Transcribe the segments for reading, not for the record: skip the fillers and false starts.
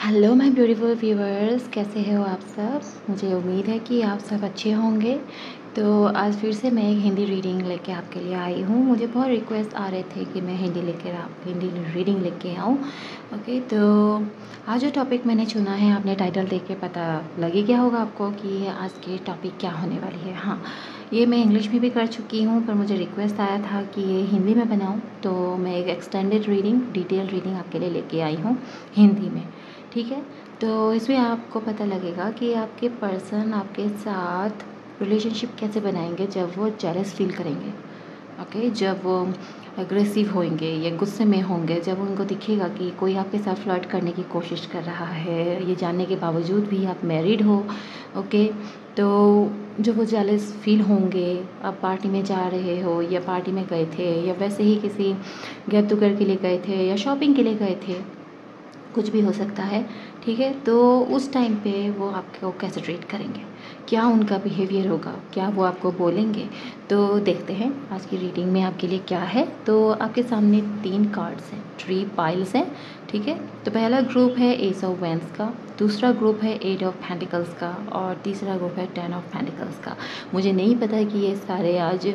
Hello my beautiful viewers, कैसे हो आप सब। मुझे उम्मीद है कि आप सब अच्छे होंगे। तो आज फिर से मैं एक हिंदी रीडिंग लेके आपके लिए आई हूँ। मुझे बहुत रिक्वेस्ट आ रहे थे कि मैं हिंदी रीडिंग लेके आऊँ। ओके, तो आज जो टॉपिक मैंने चुना है, आपने टाइटल देख के पता लग ही गया होगा आपको कि आज की टॉपिक क्या होने वाली है। हाँ, ये मैं इंग्लिश में भी कर चुकी हूँ, पर मुझे रिक्वेस्ट आया था कि ये हिंदी में बनाऊँ, तो मैं एक एक्सटेंडेड रीडिंग, डिटेल रीडिंग आपके लिए लेके आई हूँ हिंदी में। ठीक है, तो इसमें आपको पता लगेगा कि आपके पर्सन आपके साथ रिलेशनशिप कैसे बनाएंगे जब वो जेलस फील करेंगे। ओके, जब वो एग्रेसिव होंगे या गुस्से में होंगे, जब उनको दिखेगा कि कोई आपके साथ फ्लर्ट करने की कोशिश कर रहा है, ये जानने के बावजूद भी आप मैरिड हो। ओके, तो जब वो जेलस फील होंगे, आप पार्टी में जा रहे हो या पार्टी में गए थे या वैसे ही किसी गेट टुगेदर के लिए गए थे या शॉपिंग के लिए गए थे, कुछ भी हो सकता है। ठीक है, तो उस टाइम पे वो आपको कैसे ट्रीट करेंगे, क्या उनका बिहेवियर होगा, क्या वो आपको बोलेंगे। तो देखते हैं आज की रीडिंग में आपके लिए क्या है। तो आपके सामने 3 कार्ड्स हैं, 3 पाइल्स हैं। ठीक है, तो पहला ग्रुप है एस ऑफ वैंड्स का, दूसरा ग्रुप है 8 ऑफ पेंटिकल्स का और तीसरा ग्रुप है 10 ऑफ पेंटिकल्स का। मुझे नहीं पता कि ये सारे आज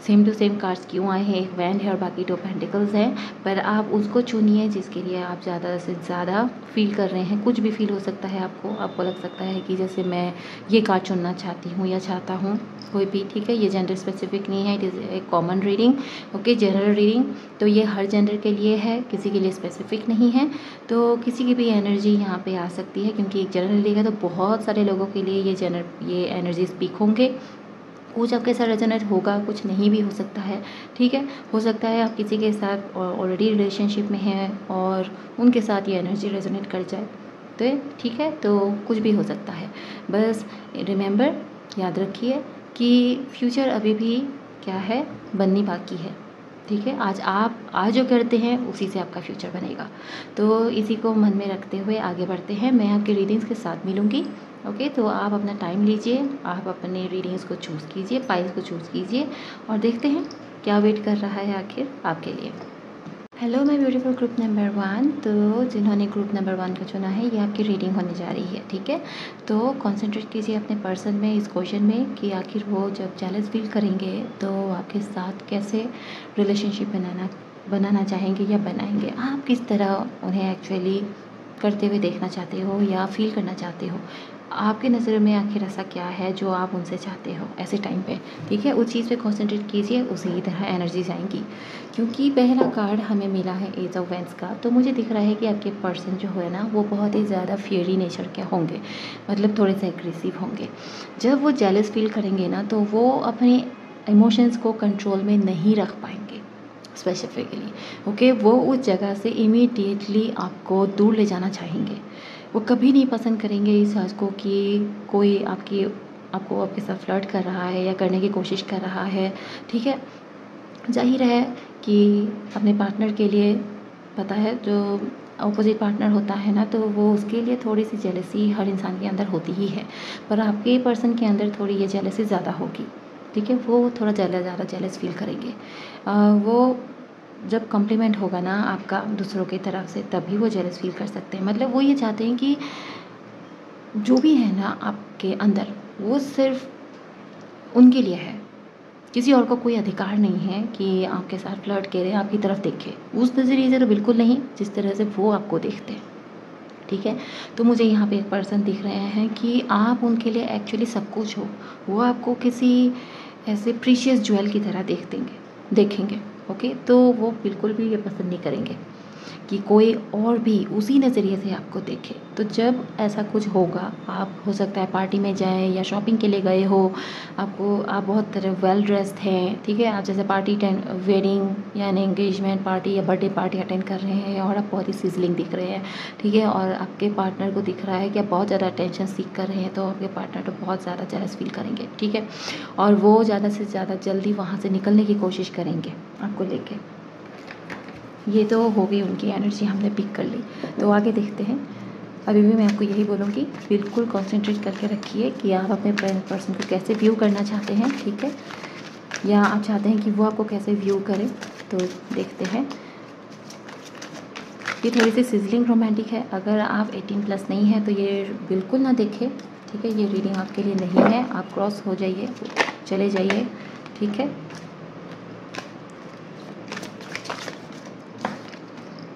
सेम टू सेम कार्ड्स क्यों आए हैं, एक वैंड है और बाकी 2 पेंटिकल्स हैं, पर आप उसको चुनिए जिसके लिए आप ज़्यादा से ज़्यादा फील कर रहे हैं। कुछ भी फील हो सकता है आपको लग सकता है कि जैसे मैं ये कार्ड चुनना चाहती हूँ या चाहता हूँ, कोई भी। ठीक है, ये जेंडर स्पेसिफिक नहीं है, it is a common reading. Okay, general reading, तो ये हर जेंडर के लिए है, किसी के लिए स्पेसिफिक नहीं है। तो किसी की भी एनर्जी यहाँ पे आ सकती है, क्योंकि एक जनरल रीडिंग है, तो बहुत सारे लोगों के लिए ये एनर्जी स्पीक होंगे। कुछ आपके साथ रेजोनेट होगा, कुछ नहीं भी हो सकता है। ठीक है, हो सकता है आप किसी के साथ ऑलरेडी रिलेशनशिप में हैं और उनके साथ ये एनर्जी रेजोनेट कर जाए, तो ठीक है, तो कुछ भी हो सकता है। बस रिमेंबर, याद रखिए कि फ्यूचर अभी भी क्या है, बननी बाकी है। ठीक है, आज जो करते हैं उसी से आपका फ्यूचर बनेगा। तो इसी को मन में रखते हुए आगे बढ़ते हैं। मैं आपके रीडिंग्स के साथ मिलूँगी। ओके, तो आप अपना टाइम लीजिए, आप अपने रीडिंग्स को चूज़ कीजिए, पाइल्स को चूज़ कीजिए और देखते हैं क्या वेट कर रहा है आखिर आपके लिए। Hello my beautiful group number 1। तो जिन्होंने ग्रुप नंबर 1 को चुना है, ये आपकी रीडिंग होने जा रही है। ठीक है, तो कंसंट्रेट कीजिए अपने पर्सन में, इस क्वेश्चन में कि आखिर वो जब जेलस फील करेंगे तो आपके साथ कैसे रिलेशनशिप बनाना चाहेंगे या बनाएंगे। आप किस तरह उन्हें एक्चुअली करते हुए देखना चाहते हो या फील करना चाहते हो। आपके नज़र में आखिर ऐसा क्या है जो आप उनसे चाहते हो ऐसे टाइम पे। ठीक है, उस चीज़ पे कंसंट्रेट कीजिए, उसी तरह एनर्जीज आएंगी। क्योंकि पहला कार्ड हमें मिला है एज ऑफ वैंड्स का, तो मुझे दिख रहा है कि आपके पर्सन जो है ना, वो बहुत ही ज़्यादा फियरी नेचर के होंगे, मतलब थोड़े से एग्रेसिव होंगे। जब वो जेलस फील करेंगे ना, तो वो अपने इमोशंस को कंट्रोल में नहीं रख पाएंगे स्पेसिफिकली। ओके, वो उस जगह से इमीडिएटली आपको दूर ले जाना चाहेंगे। वो कभी नहीं पसंद करेंगे इस चीज़ को कि कोई आपको आपके साथ फ्लर्ट कर रहा है या करने की कोशिश कर रहा है। ठीक है, जाहिर है कि अपने पार्टनर के लिए पता है, जो अपोजिट पार्टनर होता है ना, तो वो उसके लिए थोड़ी सी जेलसी हर इंसान के अंदर होती ही है, पर आपके पर्सन के अंदर थोड़ी ये जेलसी ज़्यादा होगी। ठीक है, वो थोड़ा ज़्यादा जेलस फील करेंगे। वो जब कॉम्प्लीमेंट होगा ना आपका दूसरों की तरफ से, तभी वो जेलस फील कर सकते हैं। मतलब वो ये चाहते हैं कि जो भी है ना आपके अंदर, वो सिर्फ उनके लिए है, किसी और को कोई अधिकार नहीं है कि आपके साथ फ्लर्ट करे, आपकी तरफ देखे। उस नज़रिए से तो बिल्कुल नहीं जिस तरह से वो आपको देखते हैं। ठीक है, तो मुझे यहाँ पे एक पर्सन दिख रहे हैं कि आप उनके लिए एक्चुअली सब कुछ हो। वो आपको किसी ऐसे प्रीशियस ज्वेल की तरह देखेंगे। ओके, तो वो बिल्कुल भी ये पसंद नहीं करेंगे कि कोई और भी उसी नज़रिए से आपको देखे। तो जब ऐसा कुछ होगा, आप हो सकता है पार्टी में जाएं या शॉपिंग के लिए गए हो, आप बहुत तरह वेल ड्रेस्ड हैं। ठीक है, आप जैसे वेडिंग या एंगेजमेंट पार्टी या बर्थडे पार्टी अटेंड कर रहे हैं और आप बहुत ही सिजलिंग दिख रहे हैं। ठीक है, और आपके पार्टनर को दिख रहा है कि आप बहुत ज़्यादा अटेंशन सीख कर रहे हैं, तो आपके पार्टनर तो बहुत ज़्यादा जेलस फील करेंगे। ठीक है, और वो ज़्यादा से ज़्यादा जल्दी वहाँ से निकलने की कोशिश करेंगे आपको लेके। ये तो हो गई उनकी एनर्जी, हमने पिक कर ली। तो आगे देखते हैं। अभी भी मैं आपको यही बोलूँगी, बिल्कुल कंसंट्रेट करके रखिए कि आप अपने पर्सन को कैसे व्यू करना चाहते हैं। ठीक है, या आप चाहते हैं कि वो आपको कैसे व्यू करे। तो देखते हैं। ये थोड़ी सी सिजलिंग रोमांटिक है। अगर आप 18+ नहीं है तो ये बिल्कुल ना देखें, ठीक है। ये रीडिंग आपके लिए नहीं है, आप क्रॉस हो जाइए, चले जाइए, ठीक है।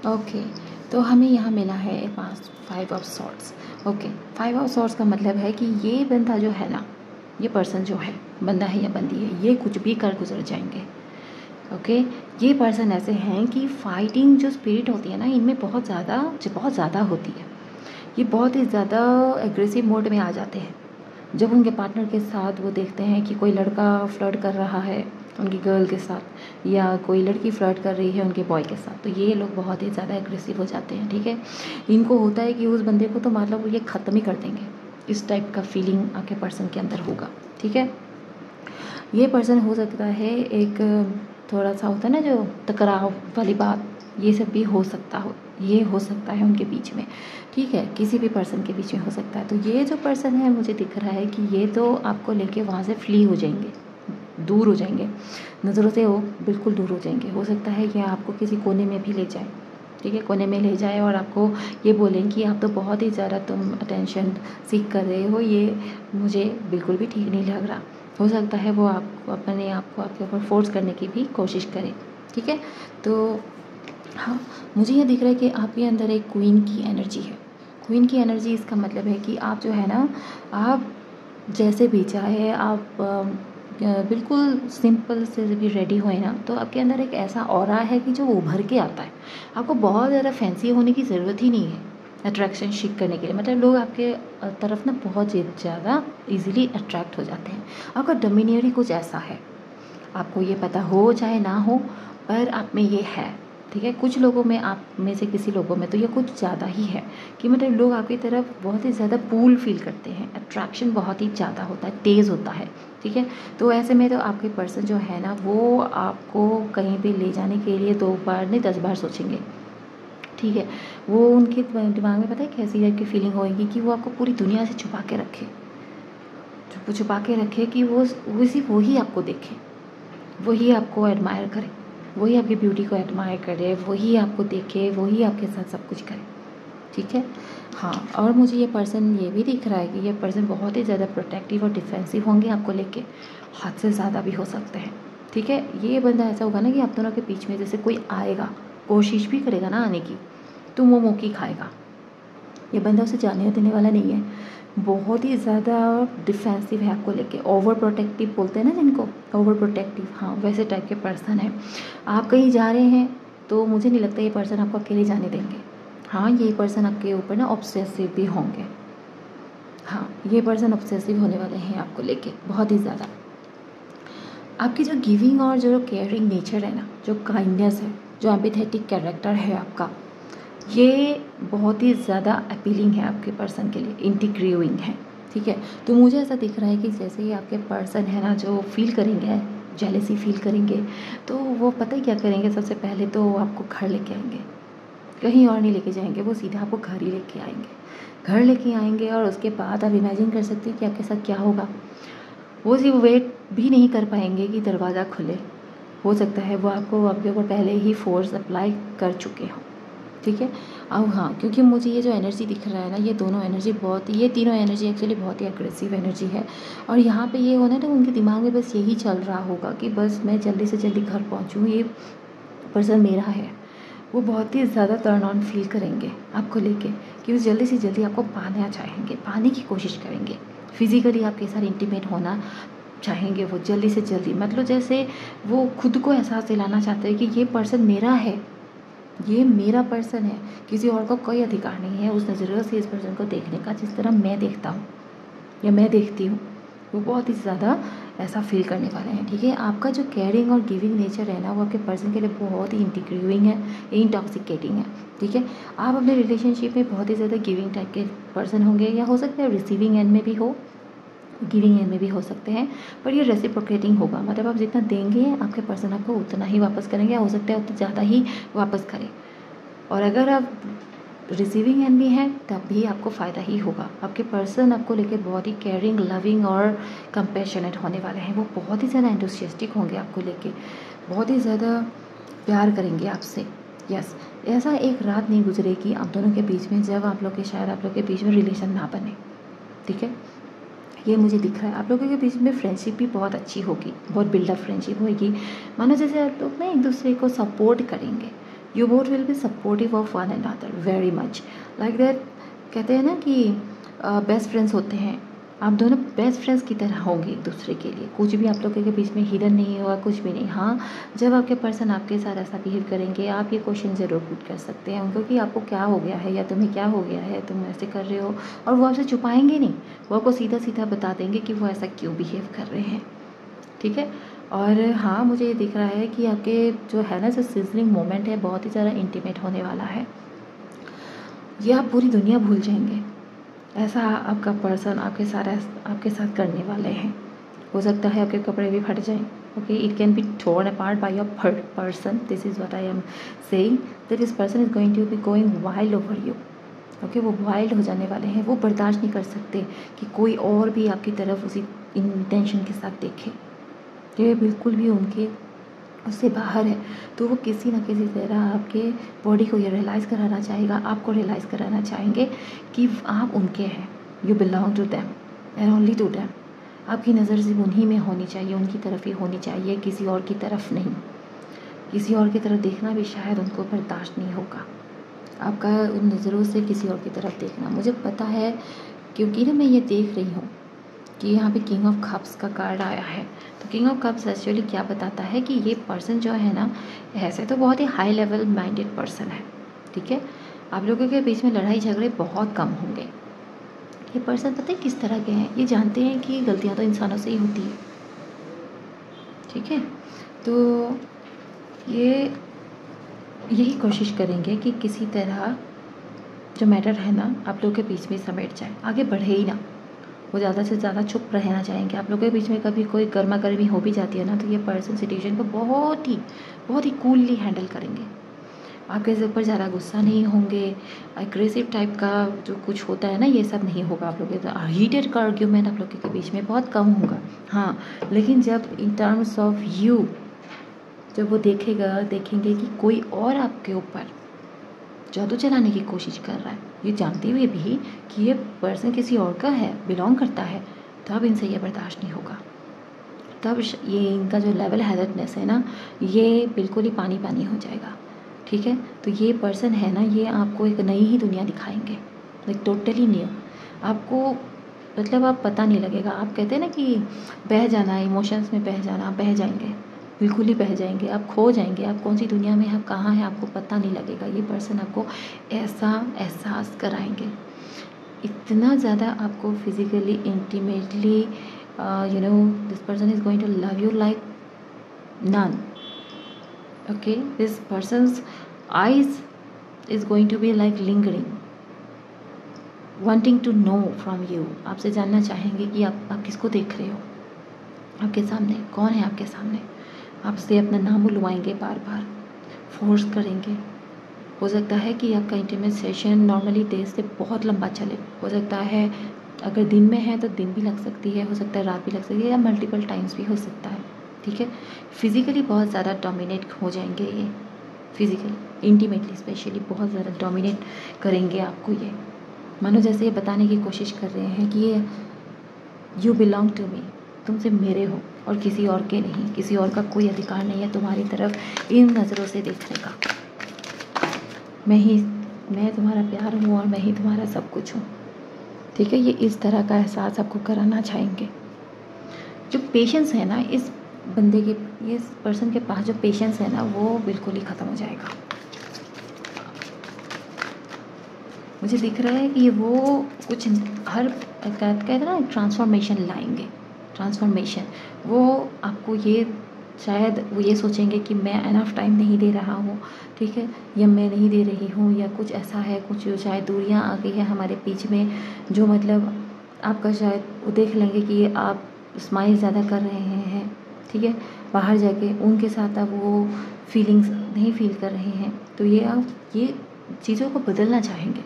ओके, तो हमें यहाँ मिला है 5 of swords. Okay, 5 of swords का मतलब है कि ये बंदा जो है ना, ये पर्सन जो है, बंदा है या बंदी है, ये कुछ भी कर गुजर जाएंगे। ओके, ये पर्सन ऐसे हैं कि फाइटिंग जो स्पिरिट होती है ना, इनमें बहुत ज़्यादा होती है। ये बहुत ही ज़्यादा एग्रेसिव मोड में आ जाते हैं जब उनके पार्टनर के साथ वो देखते हैं कि कोई लड़का फ्लर्ट कर रहा है उनकी गर्ल के साथ, या कोई लड़की फ्लर्ट कर रही है उनके बॉय के साथ, तो ये लोग बहुत ही ज़्यादा एग्रेसिव हो जाते हैं, ठीक है। इनको होता है कि उस बंदे को तो मतलब ये ख़त्म ही कर देंगे, इस टाइप का फीलिंग आपके पर्सन के अंदर होगा, ठीक है। ये पर्सन हो सकता है एक थोड़ा सा होता है ना जो टकराव वाली बात, ये सब भी हो सकता है उनके बीच में, ठीक है। किसी भी पर्सन के बीच में हो सकता है। तो ये जो पर्सन है मुझे दिख रहा है कि ये तो आपको लेके वहाँ से फ्ली हो जाएंगे, दूर हो जाएंगे, नज़रों से वो बिल्कुल दूर हो जाएंगे। हो सकता है कि आपको किसी कोने में भी ले जाए, ठीक है, कोने में ले जाए और आपको ये बोलें कि आप तो बहुत ही ज़्यादा तुम अटेंशन सीख कर रहे हो, ये मुझे बिल्कुल भी ठीक नहीं लग रहा। हो सकता है वो आपको अपने आप को आपके ऊपर फोर्स करने की भी कोशिश करे, ठीक है। तो हाँ, मुझे ये दिख रहा है कि आपके अंदर एक क्वीन की एनर्जी है। क्वीन की एनर्जी इसका मतलब है कि आप जो है ना, आप जैसे भी चाहे आप बिल्कुल सिंपल से भी रेडी होए ना, तो आपके अंदर एक ऐसा ऑरा है कि जो उभर के आता है। आपको बहुत ज़्यादा फैंसी होने की ज़रूरत ही नहीं है अट्रैक्शन शिक करने के लिए। मतलब लोग आपके तरफ ना बहुत ज़्यादा इजीली अट्रैक्ट हो जाते हैं। आपका डोमिनियरी कुछ ऐसा है, आपको ये पता हो चाहे ना हो, पर आप में ये है, ठीक है। कुछ लोगों में, आप में से किसी लोगों में तो ये कुछ ज़्यादा ही है कि मतलब लोग आपकी तरफ बहुत ही ज़्यादा पूल फील करते हैं, अट्रैक्शन बहुत ही ज़्यादा होता है, तेज़ होता है, ठीक है। तो ऐसे में तो आपके पर्सन जो है ना, वो आपको कहीं भी ले जाने के लिए 2 बार नहीं 10 बार सोचेंगे, ठीक है। वो उनके दिमाग में पता है कैसी टाइप की फीलिंग होएगी कि वो आपको पूरी दुनिया से छुपा के रखे कि वो सिर्फ वही आपको देखे, वही आपको एडमायर करे, वही आपकी ब्यूटी को एडमायर करे, वही आपको देखे, वही आपके साथ सब कुछ करे, ठीक है। हाँ, और मुझे ये पर्सन ये भी दिख रहा है कि ये पर्सन बहुत ही ज़्यादा प्रोटेक्टिव और डिफेंसिव होंगे आपको लेके, हद से ज़्यादा भी हो सकते हैं, ठीक है। ये बंदा ऐसा होगा ना कि आप दोनों के बीच में जैसे कोई आएगा, कोशिश भी करेगा ना आने की, तो वो मौके खाएगा। ये बंदा उसे जाने देने वाला नहीं है, बहुत ही ज़्यादा डिफेंसिव है आपको लेके, ओवर प्रोटेक्टिव बोलते हैं ना जिनको, ओवर प्रोटेक्टिव, हाँ वैसे टाइप के पर्सन है। आप कहीं जा रहे हैं तो मुझे नहीं लगता ये पर्सन आपको अकेले जाने देंगे। हाँ, ये पर्सन आपके ऊपर ना ऑब्सेसिव भी होंगे। हाँ, ये पर्सन ऑब्सेसिव होने वाले हैं आपको लेके बहुत ही ज़्यादा। आपकी जो गिविंग और जो केयरिंग नेचर है ना, जो काइंडनेस है, जो एम्पैथेटिक कैरेक्टर है आपका, ये बहुत ही ज़्यादा अपीलिंग है आपके पर्सन के लिए, इंटीग्रेविंग है, ठीक है। तो मुझे ऐसा दिख रहा है कि जैसे ही आपके पर्सन है ना जो फील करेंगे, जेलसी फील करेंगे, तो वो पता ही क्या करेंगे, सबसे पहले तो वो आपको घर लेके आएंगे, कहीं और नहीं लेके जाएंगे, वो सीधा आपको घर ही लेके आएंगे, घर लेके आएंगे। और उसके बाद आप इमेजिन कर सकते हैं कि आपके साथ क्या होगा। वो सिर्फ वेट भी नहीं कर पाएंगे कि दरवाज़ा खुले, हो सकता है वो आपको आपके ऊपर पहले ही फोर्स अप्लाई कर चुके हों, ठीक है। अब हाँ, क्योंकि मुझे ये जो एनर्जी दिख रहा है ना, ये दोनों एनर्जी ये तीनों एनर्जी एक्चुअली बहुत ही एग्रेसिव एनर्जी है। और यहाँ पे ये होना है ना, उनके दिमाग में बस यही चल रहा होगा कि बस मैं जल्दी से जल्दी घर पहुँचूँ, ये पर्सन मेरा है। वो बहुत ही ज़्यादा टर्न ऑन फील करेंगे आपको लेके कि वो जल्दी से जल्दी आपको पाना चाहेंगे, पाने की कोशिश करेंगे, फिज़िकली आपके साथ इंटीमेट होना चाहेंगे वो जल्दी से जल्दी। मतलब जैसे वो खुद को एहसास दिलाना चाहते हैं कि ये पर्सन मेरा है, ये मेरा पर्सन है, किसी और को कोई अधिकार नहीं है उस नज़रिए से इस पर्सन को देखने का जिस तरह मैं देखता हूँ या मैं देखती हूँ। वो बहुत ही ज़्यादा ऐसा फील करने वाले हैं, ठीक है। आपका जो केयरिंग और गिविंग नेचर है ना, वो आपके पर्सन के लिए बहुत ही इंटीग्रेटिंग है, इंटॉक्सिकेटिंग है, ठीक है। आप अपने रिलेशनशिप में बहुत ही ज़्यादा गिविंग टाइप के पर्सन होंगे, या हो सकता है रिसीविंग एंड में भी हो, गिविंग एंड में भी हो सकते हैं, पर ये रेसिप्रोकेटिंग होगा। मतलब आप जितना देंगे आपके पर्सन आपको उतना ही वापस करेंगे, या हो सकता है उतना ज़्यादा ही वापस करें। और अगर आप रिसीविंग एंड भी हैं तब भी आपको फ़ायदा ही होगा। आपके पर्सन आपको लेकर बहुत ही केयरिंग, लविंग और कंपैशनेट होने वाले हैं। वो बहुत ही ज़्यादा एंथुसियास्टिक होंगे आपको लेके, बहुत ही ज़्यादा प्यार करेंगे आपसे, यस, ऐसा एक रात नहीं गुजरेगी आप दोनों के बीच में जब आप लोग के शायद आप लोग के बीच में रिलेशन ना बने, ठीक है। ये मुझे दिख रहा है आप लोगों के बीच में फ्रेंडशिप भी बहुत अच्छी होगी, बहुत बिल्डअप फ्रेंडशिप होगी। मानो जैसे आप लोग ना एक दूसरे को सपोर्ट करेंगे, you both will be supportive of one and other very much like that. कहते हैं ना कि बेस्ट फ्रेंड्स होते हैं, आप दोनों बेस्ट फ्रेंड्स की तरह होंगे एक दूसरे के लिए, कुछ भी आप लोगों के बीच में हिडन नहीं होगा, कुछ भी नहीं। हाँ, जब आपके पर्सन आपके साथ ऐसा बिहेव करेंगे आप ये क्वेश्चन ज़रूर पुट कर सकते हैं उनको कि आपको क्या हो गया है या तुम्हें क्या हो गया है, तुम ऐसे कर रहे हो। और वो आपसे छुपाएंगे नहीं, वो आपको सीधा सीधा बता देंगे कि वो ऐसा क्यों बिहेव कर रहे हैं, ठीक है। और हाँ, मुझे ये दिख रहा है कि आपके जो है ना जो सिजलिंग मोमेंट है बहुत ही ज़्यादा इंटीमेट होने वाला है। ये आप पूरी दुनिया भूल जाएंगे, ऐसा आपका पर्सन आपके साथ करने वाले हैं। हो सकता है आपके कपड़े भी फट जाएं, okay, it can be torn apart by your person, this is what I am saying that this person is going to be going wild over you, okay. वो वाइल्ड हो जाने वाले हैं, वो बर्दाश्त नहीं कर सकते कि कोई और भी आपकी तरफ उसी इंटेंशन के साथ देखे, ये बिल्कुल भी उनके उससे बाहर है। तो वो किसी न किसी तरह आपके बॉडी को ये रियलाइज़ कराना चाहेगा, आपको रियलाइज़ कराना चाहेंगे कि आप उनके हैं, you belong to them and only to them. आपकी नज़र सिर्फ उन्हीं में होनी चाहिए, उनकी तरफ ही होनी चाहिए, किसी और की तरफ नहीं। किसी और की तरफ देखना भी शायद उनको बर्दाश्त नहीं होगा, आपका उन नज़रों से किसी और की तरफ देखना। मुझे पता है क्योंकि ना मैं ये देख रही हूँ कि यहाँ पे किंग ऑफ कप्स का कार्ड आया है। तो किंग ऑफ कप्स एक्चुअली क्या बताता है कि ये पर्सन जो है ना ऐसे तो बहुत ही हाई लेवल माइंडेड पर्सन है, ठीक है। आप लोगों के बीच में लड़ाई झगड़े बहुत कम होंगे। ये पर्सन पता है किस तरह के हैं, ये जानते हैं कि गलतियाँ तो इंसानों से ही होती है, ठीक है। तो ये यही कोशिश करेंगे कि किसी तरह जो मैटर है ना आप लोगों के बीच में समेट जाए, आगे बढ़े ही ना। वो ज़्यादा से ज़्यादा चुप रहना चाहेंगे। आप लोगों के बीच में कभी कोई गर्मा गर्मी हो भी जाती है ना तो ये पर्सन सिचुएशन को बहुत ही कूलली हैंडल करेंगे। आपके ऊपर ज़्यादा गुस्सा नहीं होंगे, एग्रेसिव टाइप का जो कुछ होता है ना ये सब नहीं होगा। आप लोग के हीटेड का आर्ग्यूमेंट आप लोगों के बीच में बहुत कम होगा। हाँ, लेकिन जब इन टर्म्स ऑफ यू जब वो देखेंगे कि कोई और आपके ऊपर जादू चलाने की कोशिश कर रहा है, ये जानते हुए भी कि ये पर्सन किसी और का है, बिलोंग करता है, तब इनसे ये बर्दाश्त नहीं होगा। तब ये इनका जो लेवल हेडेडनेस है ना ये बिल्कुल ही पानी पानी हो जाएगा, ठीक है। तो ये पर्सन है ना ये आपको एक नई ही दुनिया दिखाएंगे, लाइक टोटली न्यू। आपको मतलब आप पता नहीं लगेगा। आप कहते हैं ना कि बह जाना, इमोशंस में बह जाना, आप बह जाएंगे, बिल्कुल ही बह जाएंगे, आप खो जाएंगे। आप कौन सी दुनिया में आप कहाँ हैं आपको पता नहीं लगेगा। ये पर्सन आपको ऐसा एहसास कराएंगे, इतना ज़्यादा आपको physically intimately this person is going to love you like none, okay। this person's eyes is going to be like lingering, wanting to know from you। आपसे जानना चाहेंगे कि आप किसको देख रहे हो, आपके सामने कौन है, आपके सामने आपसे अपना नाम बुलवाएंगे, बार बार फोर्स करेंगे। हो सकता है कि आपका इंटीमेट सेशन नॉर्मली डे से बहुत लंबा चले, हो सकता है अगर दिन में है तो दिन भी लग सकती है, हो सकता है रात भी लग सकती है, या मल्टीपल टाइम्स भी हो सकता है, ठीक है। फिज़िकली बहुत ज़्यादा डोमिनेट हो जाएंगे ये, फिज़िकली इंटीमेटली स्पेशली बहुत ज़्यादा डोमिनेट करेंगे आपको। ये मानो जैसे ये बताने की कोशिश कर रहे हैं कि ये यू बिलोंग टू मी, तुमसे मेरे हो और किसी और के नहीं, किसी और का कोई अधिकार नहीं है तुम्हारी तरफ इन नज़रों से देखने का। मैं तुम्हारा प्यार हूँ और मैं ही तुम्हारा सब कुछ हूँ, ठीक है। ये इस तरह का एहसास आपको कराना चाहेंगे। जो पेशेंस है ना इस बंदे के, इस पर्सन के पास जो पेशेंस है ना वो बिल्कुल ही ख़त्म हो जाएगा। मुझे दिख रहा है कि वो कुछ हर कहते हैं ना ट्रांसफॉर्मेशन लाएंगे, ट्रांसफॉर्मेशन। वो आपको ये शायद वो ये सोचेंगे कि मैं एनफ टाइम नहीं दे रहा हूँ, ठीक है, या मैं नहीं दे रही हूँ, या कुछ ऐसा है, कुछ जो शायद दूरियाँ आ गई है हमारे बीच में, जो मतलब आपका शायद वो देख लेंगे कि आप स्माइल ज़्यादा कर रहे हैं, ठीक है, बाहर जाके उनके साथ आप वो फीलिंग्स नहीं फील कर रहे हैं। तो ये आप ये चीज़ों को बदलना चाहेंगे,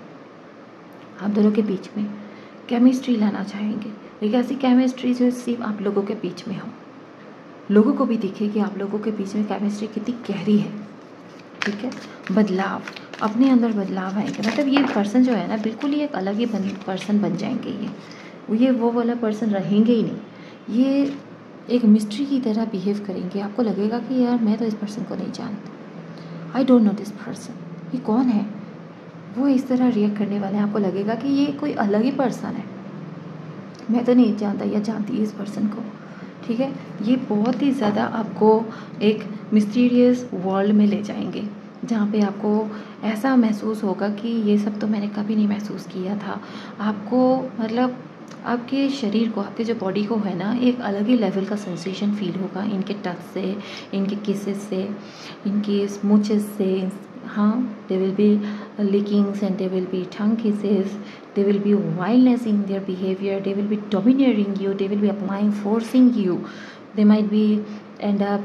आप दोनों के बीच में केमिस्ट्री लाना चाहेंगे, एक ऐसी केमिस्ट्री जो सिर्फ आप लोगों के बीच में हो, लोगों को भी दिखे कि आप लोगों के बीच में केमिस्ट्री कितनी गहरी है, ठीक है, बदलाव, अपने अंदर बदलाव आएंगे। मतलब ये पर्सन जो है ना, बिल्कुल ही एक अलग ही पर्सन बन जाएंगे। ये वो वाला पर्सन रहेंगे ही नहीं। ये एक मिस्ट्री की तरह बिहेव करेंगे। आपको लगेगा कि यार मैं तो इस पर्सन को नहीं जानता, I don't know this person, ये कौन है। वो इस तरह रिएक्ट करने वाले हैं। आपको लगेगा कि ये कोई अलग ही पर्सन है, मैं तो नहीं जानता या जानती इस पर्सन को। ठीक है, ये बहुत ही ज़्यादा आपको एक मिस्टीरियस वर्ल्ड में ले जाएंगे, जहाँ पे आपको ऐसा महसूस होगा कि ये सब तो मैंने कभी नहीं महसूस किया था। आपको मतलब आपके शरीर को, आपके जो बॉडी को है ना, एक अलग ही लेवल का सेंसेशन फील होगा इनके टच से, इनके किसेस से, इनके स्मूचेस से। हाँ, they will be lickings and there will be tongue kisses, there will be wildness in their behavior, they will be domineering you, they will be applying, forcing you, they might be end up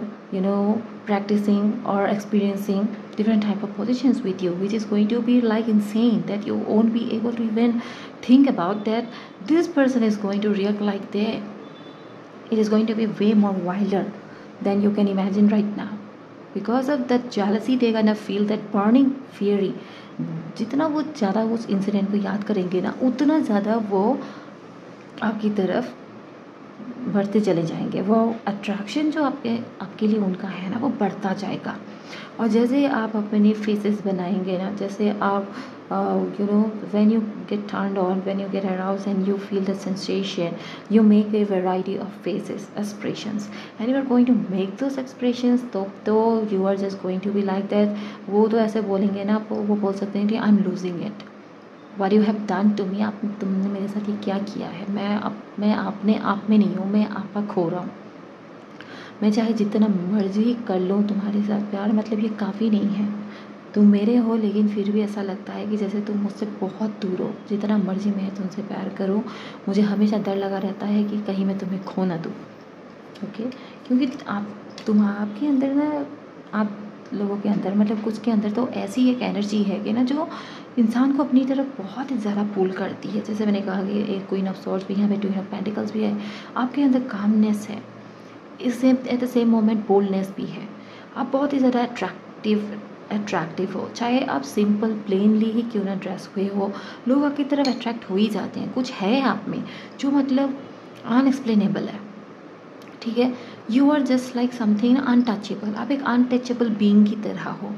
practicing or experiencing different type of positions with you, which is going to be like insane, that you won't be able to even think about that this person is going to react like that. It is going to be way more wilder than you can imagine right now. Because of that jealousy, they're gonna feel that burning fury. जितना वो ज़्यादा उस incident को याद करेंगे ना, उतना ज़्यादा वो आपकी तरफ बढ़ते चले जाएंगे। वो अट्रैक्शन जो आपके लिए उनका है ना, वो बढ़ता जाएगा। और जैसे आप अपने फेसेस बनाएंगे ना, जैसे आप when you get turned on, when you get aroused and you feel the sensation, you make a variety of faces, expressions, and you are going to make those expressions, तो you are just going to be like that. वो तो ऐसे बोलेंगे ना, वो बोल सकते हैं कि I'm losing it, what you have done to me, तुमने मेरे साथ ये क्या किया है। मैं अपने आप में नहीं हूँ, मैं आपका खो रहा हूँ। मैं चाहे जितना मर्जी कर लूँ तुम्हारे साथ प्यार, मतलब ये काफ़ी नहीं है। तुम मेरे हो, लेकिन फिर भी ऐसा लगता है कि जैसे तुम मुझसे बहुत दूर हो। जितना मर्जी मैं तुमसे प्यार करूं, मुझे हमेशा डर लगा रहता है कि कहीं मैं तुम्हें खो ना दूँ। ओके, क्योंकि आपके अंदर ना, आप लोगों के अंदर, मतलब कुछ के अंदर तो ऐसी एक एनर्जी है कि ना, जो इंसान को अपनी तरफ बहुत ही ज़्यादा पुल करती है। जैसे मैंने कहा कि एक क्वीन ऑफ सॉर्ड्स भी है, हमें क्वीन ऑफ पेंटिकल्स भी है। आपके अंदर कामनेस है, इससे at the same moment boldness भी है। आप बहुत ही ज़्यादा अट्रैक्टिव हो, चाहे आप सिंपल प्लेनली ही क्यों ना ड्रेस हुए हो, लोग आपकी तरफ अट्रैक्ट हो ही जाते हैं। कुछ है आप में जो मतलब अनएक्सप्लेनेबल है। ठीक है, you are just like something untouchable. आप एक अनटचेबल बीइंग की तरह हो।